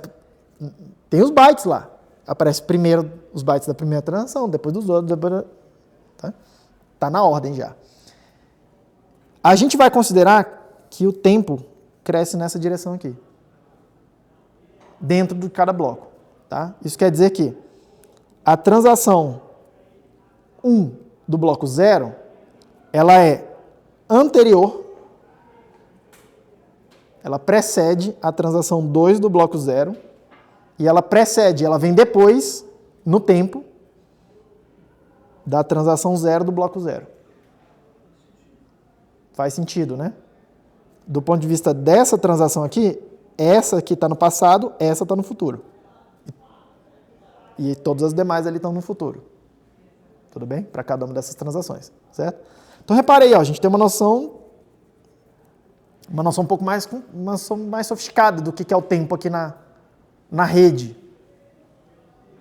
tem os bytes lá. Aparece primeiro os bytes da primeira transação, depois dos outros, depois, tá? Tá na ordem já. A gente vai considerar que o tempo cresce nessa direção aqui. Dentro de cada bloco, tá? Isso quer dizer que a transação 1 do bloco 0, ela é anterior, ela precede a transação 2 do bloco 0 e ela vem depois, no tempo, da transação 0 do bloco 0. Faz sentido, né? Do ponto de vista dessa transação aqui, essa aqui está no passado, essa está no futuro. E todas as demais ali estão no futuro. Tudo bem? Para cada uma dessas transações, certo? Então, repare aí, ó, a gente tem uma noção um pouco mais sofisticada do que é o tempo aqui na rede.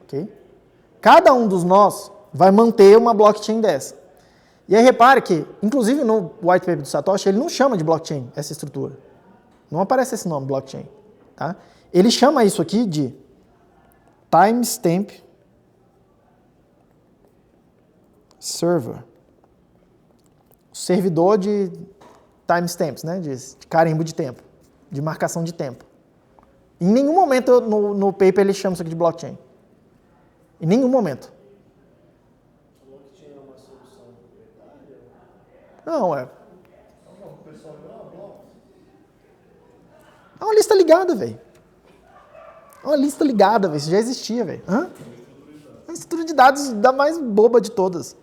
Ok? Cada um dos nós vai manter uma blockchain dessa. E aí, repare que, inclusive no white paper do Satoshi, ele não chama de blockchain essa estrutura. Não aparece esse nome, blockchain. Tá? Ele chama isso aqui de timestamp server. Servidor de timestamps, né? De carimbo de tempo, de marcação de tempo. Em nenhum momento no paper ele chama isso aqui de blockchain. Em nenhum momento. A blockchain é uma solução proprietária? Não, é. Não, o pessoal não, bloco. É uma lista ligada, velho. É uma lista ligada, velho. Isso já existia, velho. Hã? É uma estrutura de dados da mais boba de todas.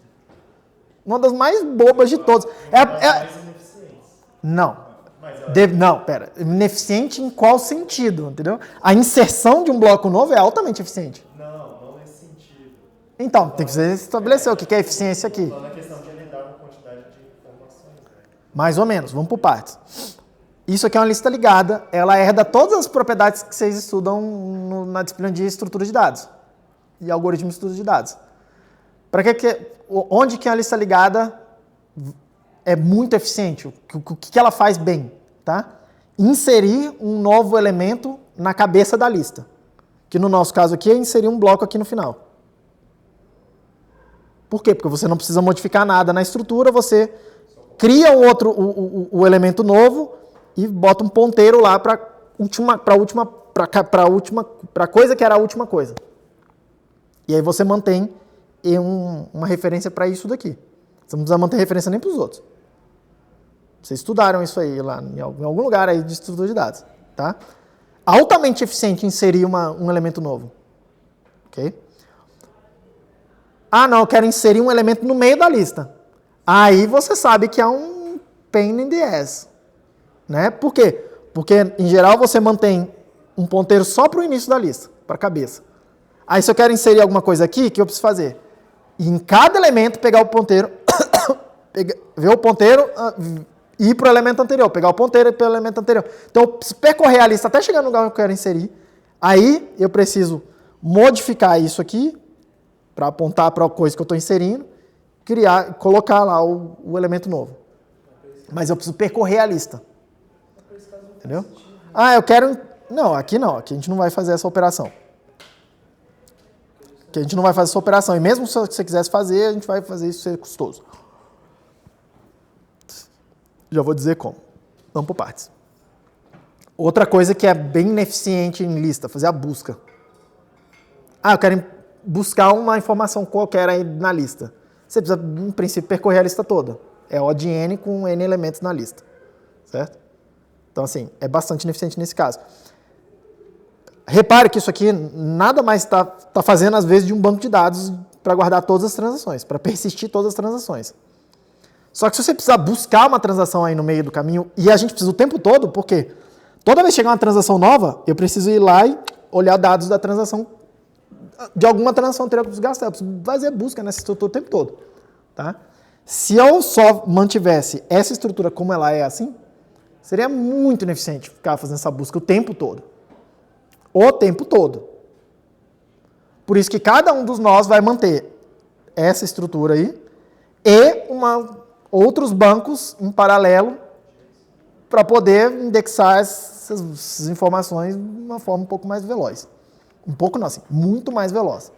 Uma das mais bobas de todas. Mais ineficientes. Não. Mas ela Não, pera. Ineficiente em qual sentido, entendeu? A inserção de um bloco novo é altamente eficiente. não nesse sentido. Então, tem que estabelecer o que é eficiência aqui. Só na questão de ele dar uma quantidade de informações, né? Mais ou menos, vamos por partes. Isso aqui é uma lista ligada, ela herda todas as propriedades que vocês estudam na disciplina de estrutura de dados e algoritmo de estrutura de dados. Onde que a lista ligada é muito eficiente? O que ela faz bem? Tá? Inserir um novo elemento na cabeça da lista. Que no nosso caso aqui é inserir um bloco aqui no final. Por quê? Porque você não precisa modificar nada na estrutura, você cria o elemento novo e bota um ponteiro lá para a coisa que era a última coisa. E aí você mantém uma referência para isso daqui. Você não precisa manter referência nem para os outros. Vocês estudaram isso aí lá em algum lugar aí de estrutura de dados. Tá? Altamente eficiente inserir um elemento novo. Ok? Ah, não, eu quero inserir um elemento no meio da lista. Aí você sabe que é um pain in the ass. Né? Por quê? Porque, em geral, você mantém um ponteiro só para o início da lista, para a cabeça. Aí, se eu quero inserir alguma coisa aqui, o que eu preciso fazer? E em cada elemento, pegar o ponteiro, ver o ponteiro e ir para o elemento anterior. Pegar o ponteiro e ir para o elemento anterior. Então, eu preciso percorrer a lista até chegar no lugar que eu quero inserir. Aí, eu preciso modificar isso aqui, para apontar para a coisa que eu estou inserindo, colocar lá o elemento novo. Mas eu preciso percorrer a lista. Entendeu? Ah, eu quero... Não, aqui a gente não vai fazer essa operação. Aqui a gente não vai fazer essa operação. E mesmo se você quisesse fazer, a gente vai fazer isso ser custoso. Já vou dizer como. Vamos por partes. Outra coisa que é bem ineficiente em lista, fazer a busca. Ah, eu quero buscar uma informação qualquer aí na lista. Você precisa, em princípio, percorrer a lista toda. É O de N com N elementos na lista. Certo? Então, assim, é bastante ineficiente nesse caso. Repare que isso aqui nada mais está fazendo, às vezes, de um banco de dados para guardar todas as transações, para persistir todas as transações. Só que se você precisar buscar uma transação aí no meio do caminho, e a gente precisa o tempo todo, porque toda vez que chegar uma transação nova, eu preciso ir lá e olhar dados da transação, de alguma transação anterior que eu preciso gastar. Eu preciso fazer busca nessa estrutura o tempo todo. Tá? Se eu só mantivesse essa estrutura como ela é assim, seria muito ineficiente ficar fazendo essa busca o tempo todo. O tempo todo. Por isso que cada um dos nós vai manter essa estrutura aí e outros bancos em paralelo para poder indexar essas informações de uma forma um pouco mais veloz. Um pouco não, assim, muito mais veloz.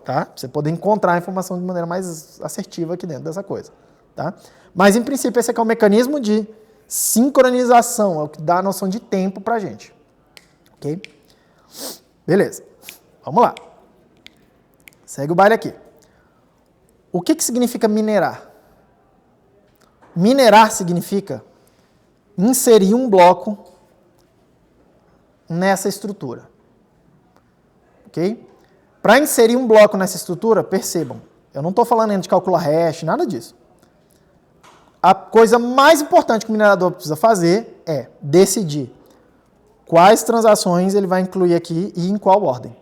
Tá? Pra você poder encontrar a informação de maneira mais assertiva aqui dentro dessa coisa. Tá? Mas, em princípio, esse aqui é o mecanismo de sincronização, é o que dá a noção de tempo para a gente. Ok? Beleza. Vamos lá. Segue o baile aqui. O que significa minerar? Minerar significa inserir um bloco nessa estrutura. Ok? Para inserir um bloco nessa estrutura, percebam, eu não estou falando ainda de calcular hash, nada disso. A coisa mais importante que o minerador precisa fazer é decidir quais transações ele vai incluir aqui e em qual ordem.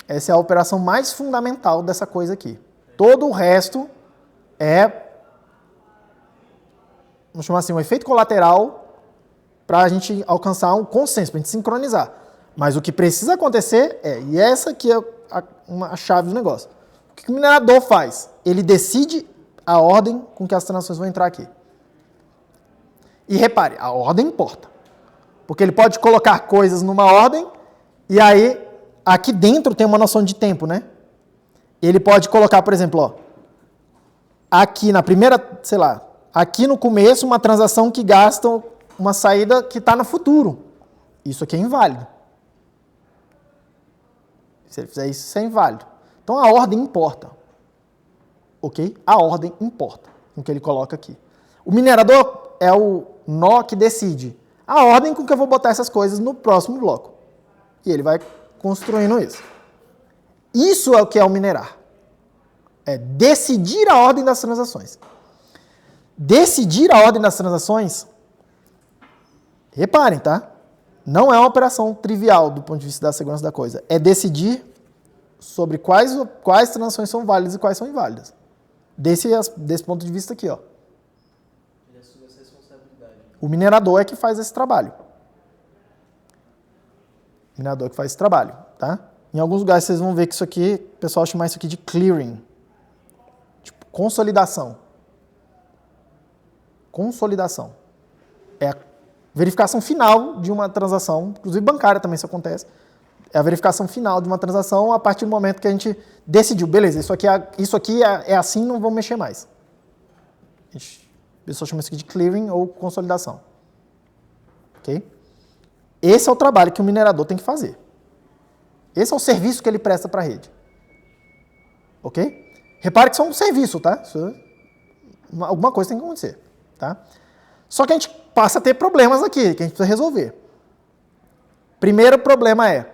Essa é a operação mais fundamental dessa coisa aqui. Todo o resto é, vamos chamar assim, um efeito colateral para a gente alcançar um consenso, para a gente sincronizar. Mas o que precisa acontecer e essa aqui é a chave do negócio. O que o minerador faz? Ele decide a ordem com que as transações vão entrar aqui. E repare, a ordem importa. Porque ele pode colocar coisas numa ordem e aí aqui dentro tem uma noção de tempo, né? Ele pode colocar, por exemplo, ó, aqui na primeira, sei lá, aqui no começo uma transação que gasta uma saída que está no futuro. Isso aqui é inválido. Se ele fizer isso, isso é inválido. Então a ordem importa. Ok? A ordem importa no que ele coloca aqui. O minerador é nó que decide a ordem com que eu vou botar essas coisas no próximo bloco. E ele vai construindo isso. Isso é o que é o minerar. É decidir a ordem das transações. Decidir a ordem das transações, reparem, tá? Não é uma operação trivial do ponto de vista da segurança da coisa. É decidir sobre quais transações são válidas e quais são inválidas. Desse ponto de vista aqui, ó. Ele assume essa responsabilidade. O minerador é que faz esse trabalho. O minerador é que faz esse trabalho, tá? Em alguns lugares vocês vão ver que isso aqui, o pessoal chama isso aqui de clearing. Tipo, consolidação. Consolidação. É a verificação final de uma transação, inclusive bancária também isso acontece. É a verificação final de uma transação a partir do momento que a gente decidiu, beleza, isso aqui é assim, não vamos mexer mais. A pessoa chama isso aqui de clearing ou consolidação. Ok? Esse é o trabalho que o minerador tem que fazer. Esse é o serviço que ele presta para a rede. Ok? Repare que isso é um serviço, tá? Alguma coisa tem que acontecer. Tá? Só que a gente passa a ter problemas aqui, que a gente precisa resolver. Primeiro problema é,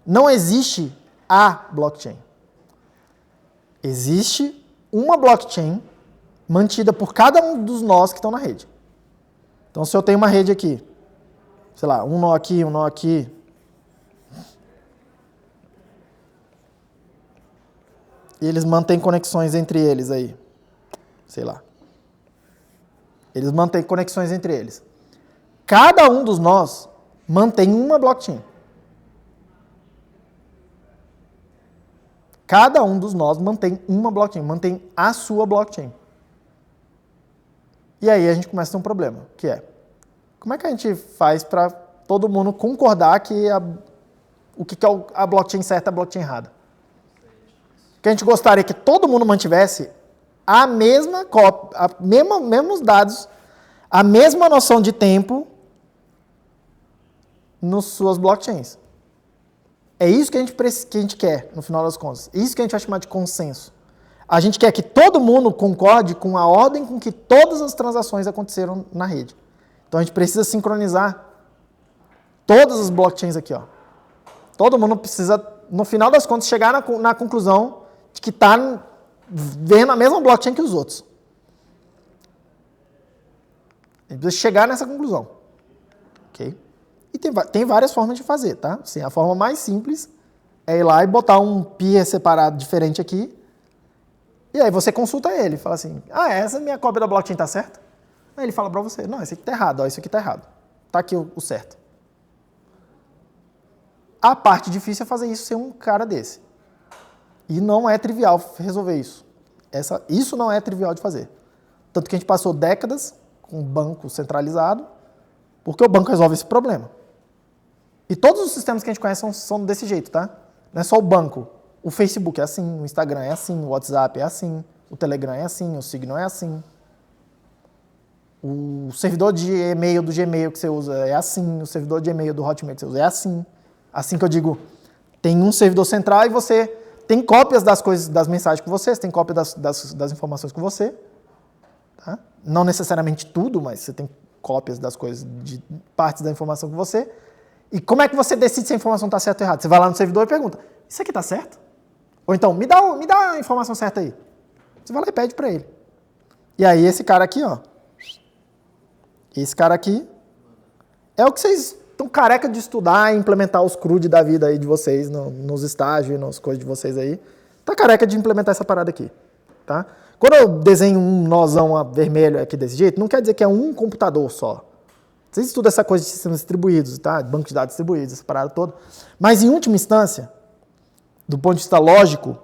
não existe a blockchain. Existe uma blockchain mantida por cada um dos nós que estão na rede. Então, se eu tenho uma rede aqui, sei lá, um nó aqui, e eles mantêm conexões entre eles aí, sei lá. Eles mantêm conexões entre eles. Cada um dos nós mantém uma blockchain. Cada um dos nós mantém uma blockchain, mantém a sua blockchain. E aí a gente começa a ter um problema, que é, como é que a gente faz para todo mundo concordar que o que é a blockchain certa e a blockchain errada? Que a gente gostaria que todo mundo mantivesse a mesma cópia, mesmos dados, a mesma noção de tempo nas suas blockchains. É isso que a gente quer, no final das contas. É isso que a gente vai chamar de consenso. A gente quer que todo mundo concorde com a ordem com que todas as transações aconteceram na rede. Então a gente precisa sincronizar todas as blockchains aqui, ó. Todo mundo precisa, no final das contas, chegar na conclusão de que está vendo a mesma blockchain que os outros. A gente precisa chegar nessa conclusão. Ok? E tem várias formas de fazer, tá? Assim, a forma mais simples é ir lá e botar um peer separado diferente aqui. E aí você consulta ele, fala assim, essa minha cópia da blockchain está certa? Aí ele fala para você, não, esse aqui está errado, ó, isso aqui está errado. Está aqui o certo. A parte difícil é fazer isso sem um cara desse. E não é trivial resolver isso. Isso não é trivial de fazer. Tanto que a gente passou décadas com um banco centralizado, porque o banco resolve esse problema. E todos os sistemas que a gente conhece são desse jeito, tá? Não é só o banco. O Facebook é assim, o Instagram é assim, o WhatsApp é assim, o Telegram é assim, o Signal é assim. O servidor de e-mail do Gmail que você usa é assim, o servidor de e-mail do Hotmail que você usa é assim. Assim que eu digo, tem um servidor central e você tem cópias das coisas, das mensagens com você tem cópia das informações com você. Tá? Não necessariamente tudo, mas você tem cópias das coisas, de partes da informação com você. E como é que você decide se a informação está certa ou errada? Você vai lá no servidor e pergunta, isso aqui está certo? Ou então, me dá a informação certa aí. Você vai lá e pede para ele. E aí esse cara aqui, ó. Esse cara aqui é o que vocês estão careca de estudar e implementar os CRUD da vida aí de vocês, nos estágios, nas coisas de vocês aí. Tá careca de implementar essa parada aqui. Tá? Quando eu desenho um nozão vermelho aqui desse jeito, não quer dizer que é um computador só. Vocês estudam essa coisa de sistemas distribuídos, tá? Banco de dados distribuídos, essa parada toda. Mas, em última instância, do ponto de vista lógico,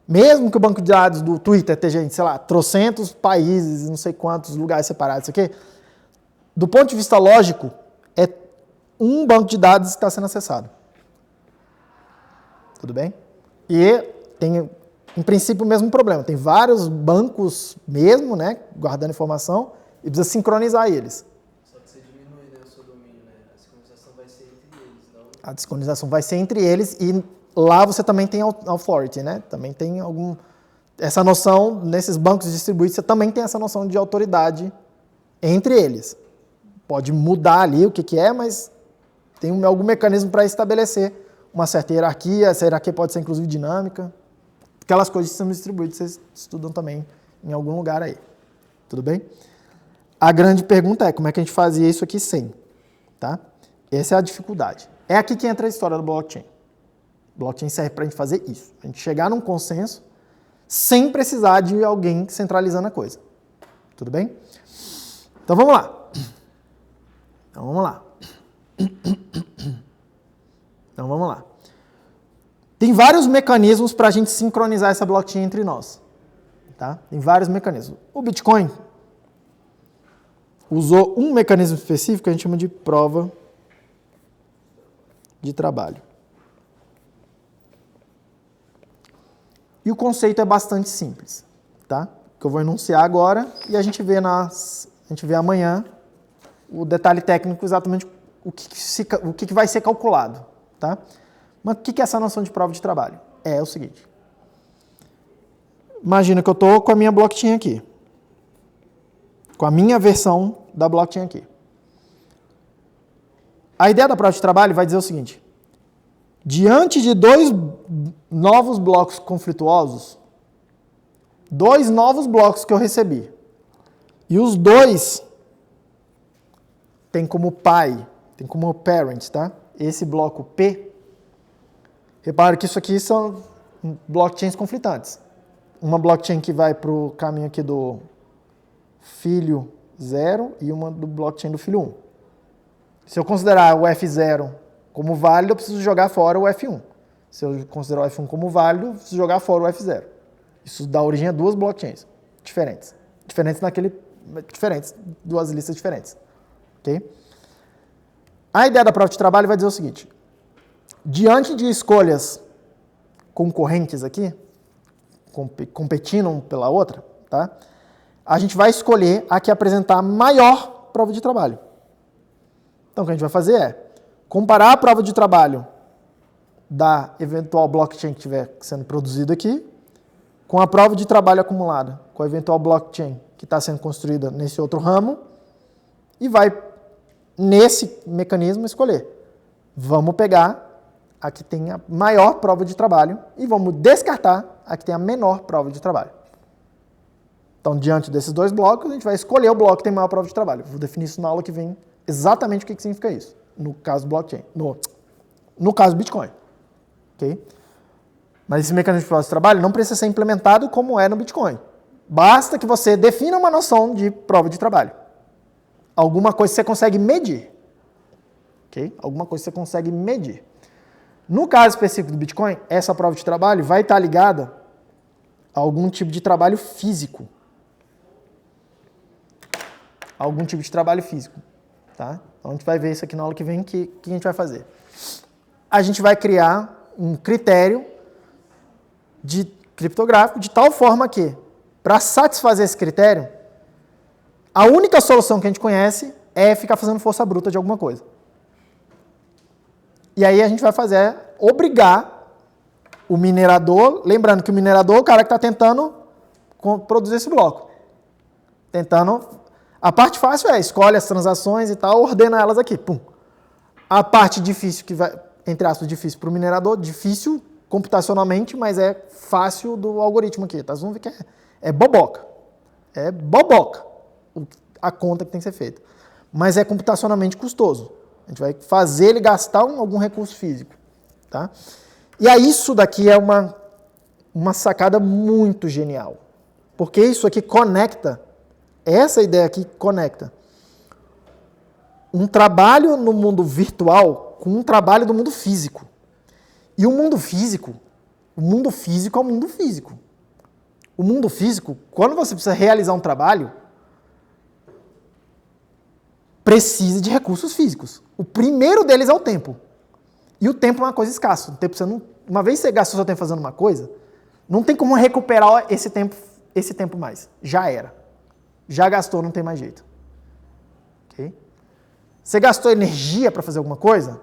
mesmo que o banco de dados do Twitter esteja em, sei lá, trocentos países, não sei quantos lugares separados, isso aqui, do ponto de vista lógico, é um banco de dados que está sendo acessado. Tudo bem? E tem, em princípio, o mesmo problema. Tem vários bancos mesmo, né, guardando informação, e precisa sincronizar eles. Só que você diminui, né, o seu domínio, né? A sincronização vai ser entre eles, não? A sincronização vai ser entre eles e lá você também tem authority, né? Também tem essa noção, nesses bancos distribuídos, você também tem essa noção de autoridade entre eles. pode mudar ali o que é, mas tem algum mecanismo para estabelecer uma certa hierarquia. Essa hierarquia pode ser, inclusive, dinâmica. Aquelas coisas de sistemas distribuídos, vocês estudam também em algum lugar aí. Tudo bem? A grande pergunta é como é que a gente fazia isso aqui sem, tá? Essa é a dificuldade. É aqui que entra a história do blockchain. O blockchain serve para a gente fazer isso. A gente chegar num consenso sem precisar de alguém centralizando a coisa. Tudo bem? Então vamos lá. Então vamos lá. Tem vários mecanismos para a gente sincronizar essa blockchain entre nós. Tá? Tem vários mecanismos. O Bitcoin usou um mecanismo específico que a gente chama de prova de trabalho. E o conceito é bastante simples, tá? Que eu vou enunciar agora e a gente vê amanhã o detalhe técnico, exatamente o que vai ser calculado, tá? Mas o que é essa noção de prova de trabalho? É o seguinte. Imagina que eu estou com a minha blockchain aqui. Com a minha versão da blockchain aqui. A ideia da prova de trabalho vai dizer o seguinte. Diante de dois novos blocos conflituosos, dois novos blocos que eu recebi, e os dois têm como pai, tem como parent, tá? Esse bloco P. Repara que isso aqui são blockchains conflitantes. Uma blockchain que vai para o caminho aqui do filho 0 e uma do blockchain do filho 1. Se eu considerar o F0 como válido, eu preciso jogar fora o F1. Se eu considerar o F1 como válido, eu preciso jogar fora o F0. Isso dá origem a duas blockchains diferentes. Diferentes, duas listas diferentes. Ok? A ideia da prova de trabalho vai dizer o seguinte. Diante de escolhas concorrentes aqui, competindo uma pela outra, tá? A gente vai escolher a que apresentar a maior prova de trabalho. Então, o que a gente vai fazer é comparar a prova de trabalho da eventual blockchain que estiver sendo produzida aqui com a prova de trabalho acumulada com a eventual blockchain que está sendo construída nesse outro ramo e vai, nesse mecanismo, escolher. Vamos pegar a que tem a maior prova de trabalho e vamos descartar a que tem a menor prova de trabalho. Então, diante desses dois blocos, a gente vai escolher o bloco que tem maior prova de trabalho. Vou definir isso na aula que vem, exatamente o que significa isso, no caso do blockchain, no caso do Bitcoin. Okay? Mas esse mecanismo de prova de trabalho não precisa ser implementado como é no Bitcoin. Basta que você defina uma noção de prova de trabalho. Alguma coisa que você consegue medir. Okay? Alguma coisa que você consegue medir. No caso específico do Bitcoin, essa prova de trabalho vai estar ligada a algum tipo de trabalho físico. Algum tipo de trabalho físico. Tá? Então a gente vai ver isso aqui na aula que vem, que a gente vai fazer. A gente vai criar um critério criptográfico de tal forma que, para satisfazer esse critério, a única solução que a gente conhece é ficar fazendo força bruta de alguma coisa. E aí a gente vai obrigar o minerador, lembrando que o minerador é o cara que está tentando produzir esse bloco. A parte fácil escolhe as transações e tal, ordena elas aqui. Pum. A parte difícil, que vai, entre aspas, difícil para o minerador, difícil computacionalmente, mas é fácil do algoritmo aqui. Tá? Vocês vão ver que é boboca. É boboca a conta que tem que ser feita. Mas é computacionalmente custoso. A gente vai fazer ele gastar algum recurso físico. Tá? E aí isso daqui é uma sacada muito genial. Porque isso aqui conecta, essa ideia aqui conecta um trabalho no mundo virtual com um trabalho do mundo físico. E o mundo físico é o mundo físico. O mundo físico, quando você precisa realizar um trabalho, precisa de recursos físicos. O primeiro deles é o tempo. E o tempo é uma coisa escassa. O tempo uma vez que você gastou seu tempo fazendo uma coisa, não tem como recuperar esse tempo mais. Já era. Já gastou, não tem mais jeito. Okay? Você gastou energia para fazer alguma coisa?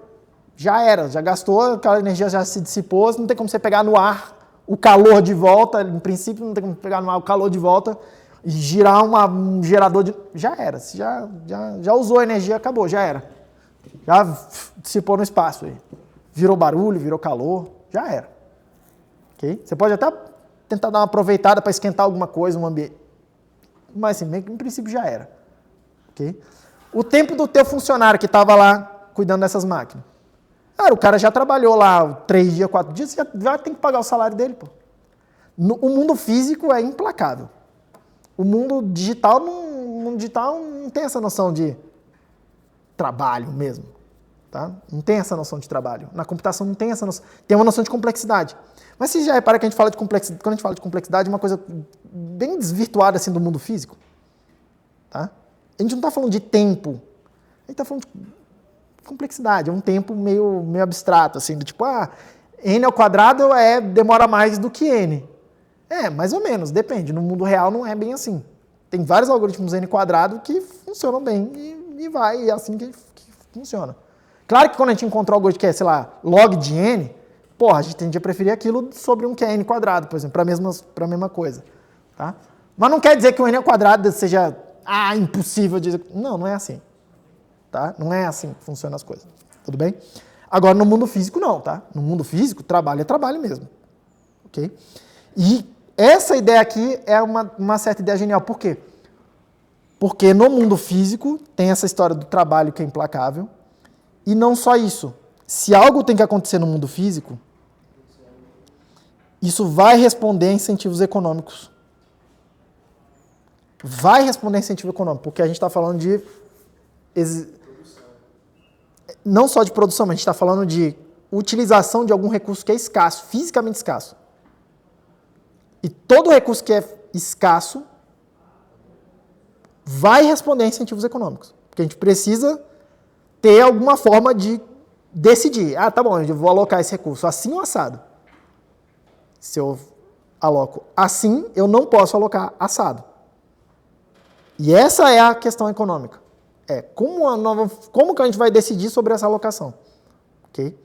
Já era. Já gastou, aquela energia já se dissipou, não tem como você pegar no ar o calor de volta. Em princípio, não tem como pegar no ar o calor de volta. e girar um gerador de... Já era. Já usou a energia, acabou, já era. Já dissipou no espaço aí. Virou barulho, virou calor, já era. Okay? Você pode até tentar dar uma aproveitada para esquentar alguma coisa, um ambiente. Mas assim, em princípio já era. Okay? O tempo do teu funcionário que estava lá cuidando dessas máquinas. Cara, o cara já trabalhou lá 3 dias, 4 dias, você já tem que pagar o salário dele, pô. O mundo físico é implacável. O mundo digital não tem essa noção de trabalho mesmo. Tá? Não tem essa noção de trabalho. Na computação não tem essa noção. Tem uma noção de complexidade. Mas você já repara que a gente fala de complexidade, quando a gente fala de complexidade, é uma coisa bem desvirtuada assim, do mundo físico. Tá? A gente não está falando de tempo. A gente está falando de complexidade. É um tempo meio abstrato, assim, do tipo, n ao quadrado demora mais do que n. Mais ou menos, depende. No mundo real não é bem assim. Tem vários algoritmos n quadrado que funcionam bem e é assim que funciona. Claro que quando a gente encontra um algoritmo que é, sei lá, log de n, a gente tende a preferir aquilo sobre um que é n quadrado, por exemplo, para a mesma coisa. Tá? Mas não quer dizer que o n ao quadrado seja impossível de... Não é assim. Tá? Não é assim que funcionam as coisas. Tudo bem? Agora, no mundo físico, não. Tá? No mundo físico, trabalho é trabalho mesmo. Ok? E essa ideia aqui é uma certa ideia genial. Por quê? Porque no mundo físico tem essa história do trabalho que é implacável. E não só isso. Se algo tem que acontecer no mundo físico, isso vai responder a incentivos econômicos. Vai responder a incentivo econômico, porque a gente está falando de... Não só de produção, mas a gente está falando de utilização de algum recurso que é escasso, fisicamente escasso. E todo recurso que é escasso vai responder a incentivos econômicos. Porque a gente precisa ter alguma forma de decidir. Tá bom, eu vou alocar esse recurso assim ou assado. Se eu aloco assim, eu não posso alocar assado. E essa é a questão econômica. Como que a gente vai decidir sobre essa alocação? Okay?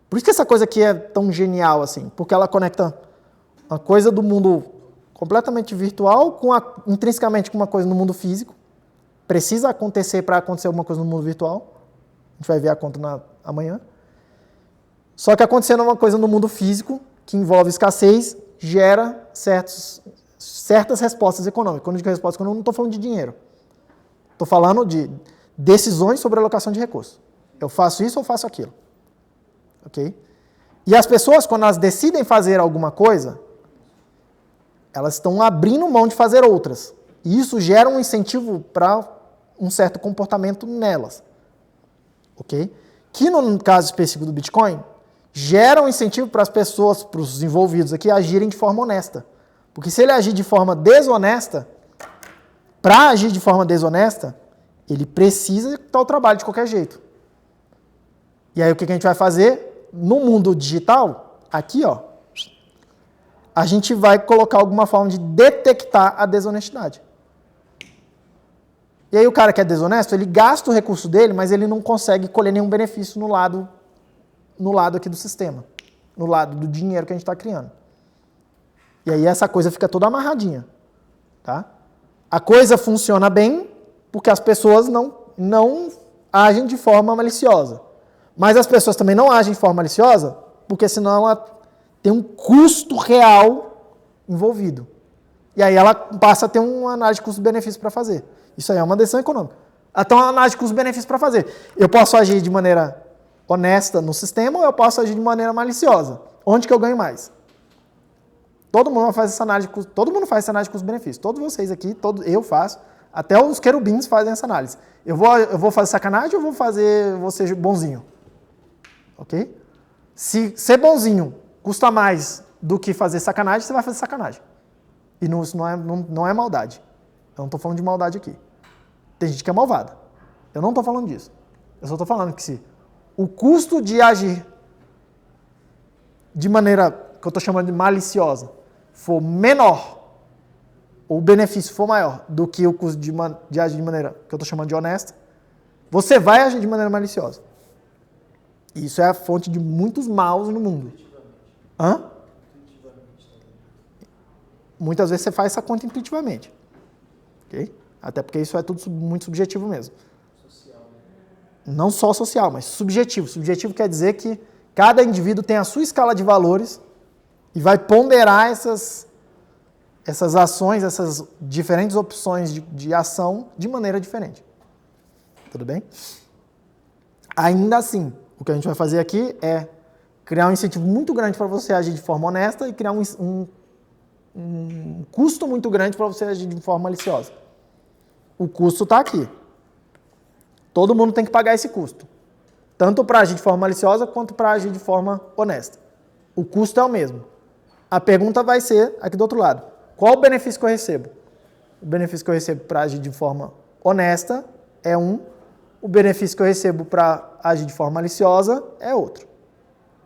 Por isso que essa coisa aqui é tão genial, assim, porque ela conecta uma coisa do mundo completamente virtual intrinsecamente com uma coisa no mundo físico. Precisa acontecer para acontecer alguma coisa no mundo virtual. A gente vai ver a conta amanhã. Só que acontecendo uma coisa no mundo físico, que envolve escassez, gera certas respostas econômicas. Quando eu digo respostas econômicas, não estou falando de dinheiro. Estou falando de decisões sobre alocação de recursos. Eu faço isso ou faço aquilo. Ok? E as pessoas, quando elas decidem fazer alguma coisa, elas estão abrindo mão de fazer outras. E isso gera um incentivo para um certo comportamento nelas. Ok? Que no caso específico do Bitcoin, gera um incentivo para as pessoas, para os envolvidos aqui, agirem de forma honesta. Porque se ele agir de forma desonesta, para agir de forma desonesta, ele precisa executar o trabalho de qualquer jeito. E aí o que a gente vai fazer? No mundo digital, aqui, a gente vai colocar alguma forma de detectar a desonestidade. E aí o cara que é desonesto, ele gasta o recurso dele, mas ele não consegue colher nenhum benefício no lado aqui do sistema, no lado do dinheiro que a gente está criando. E aí essa coisa fica toda amarradinha. Tá? A coisa funciona bem porque as pessoas não agem de forma maliciosa. Mas as pessoas também não agem de forma maliciosa porque senão ela tem um custo real envolvido. E aí ela passa a ter uma análise de custo-benefício para fazer. Isso aí é uma decisão econômica. Até uma análise de custo-benefício para fazer. Eu posso agir de maneira honesta no sistema ou eu posso agir de maneira maliciosa? Onde que eu ganho mais? Todo mundo faz essa análise de custo-benefício. Todos vocês aqui, eu faço. Até os querubins fazem essa análise. Eu vou fazer sacanagem ou vou ser bonzinho? Ok? Se ser bonzinho custa mais do que fazer sacanagem, você vai fazer sacanagem. E isso não é maldade. Eu não estou falando de maldade aqui. Tem gente que é malvada. Eu não estou falando disso. Eu só estou falando que se o custo de agir de maneira que eu estou chamando de maliciosa for menor, ou o benefício for maior do que o custo de agir de maneira que eu estou chamando de honesta, você vai agir de maneira maliciosa. E isso é a fonte de muitos maus no mundo. Muitas vezes você faz essa conta intuitivamente. ok? Até porque isso é tudo muito subjetivo mesmo. Social, né? Não só social, mas subjetivo. Subjetivo quer dizer que cada indivíduo tem a sua escala de valores e vai ponderar essas ações, essas diferentes opções de ação de maneira diferente. Tudo bem? Ainda assim, o que a gente vai fazer aqui é criar um incentivo muito grande para você agir de forma honesta e criar um custo muito grande para você agir de forma maliciosa. O custo está aqui. Todo mundo tem que pagar esse custo. Tanto para agir de forma maliciosa quanto para agir de forma honesta. O custo é o mesmo. A pergunta vai ser aqui do outro lado. Qual o benefício que eu recebo? O benefício que eu recebo para agir de forma honesta é um. O benefício que eu recebo para agir de forma maliciosa é outro,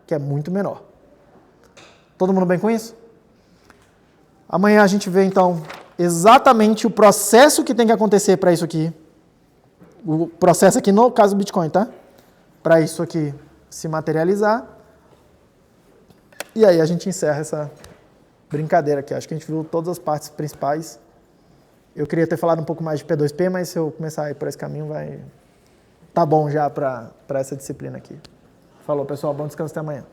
que é muito menor. Todo mundo bem com isso? Amanhã a gente vê, então, exatamente o processo que tem que acontecer para isso aqui. O processo aqui no caso do Bitcoin, tá? Para isso aqui se materializar. E aí a gente encerra essa brincadeira aqui. Acho que a gente viu todas as partes principais. Eu queria ter falado um pouco mais de P2P, mas se eu começar a ir por esse caminho, vai... Tá bom já para essa disciplina aqui. Falou, pessoal. Bom descanso até amanhã.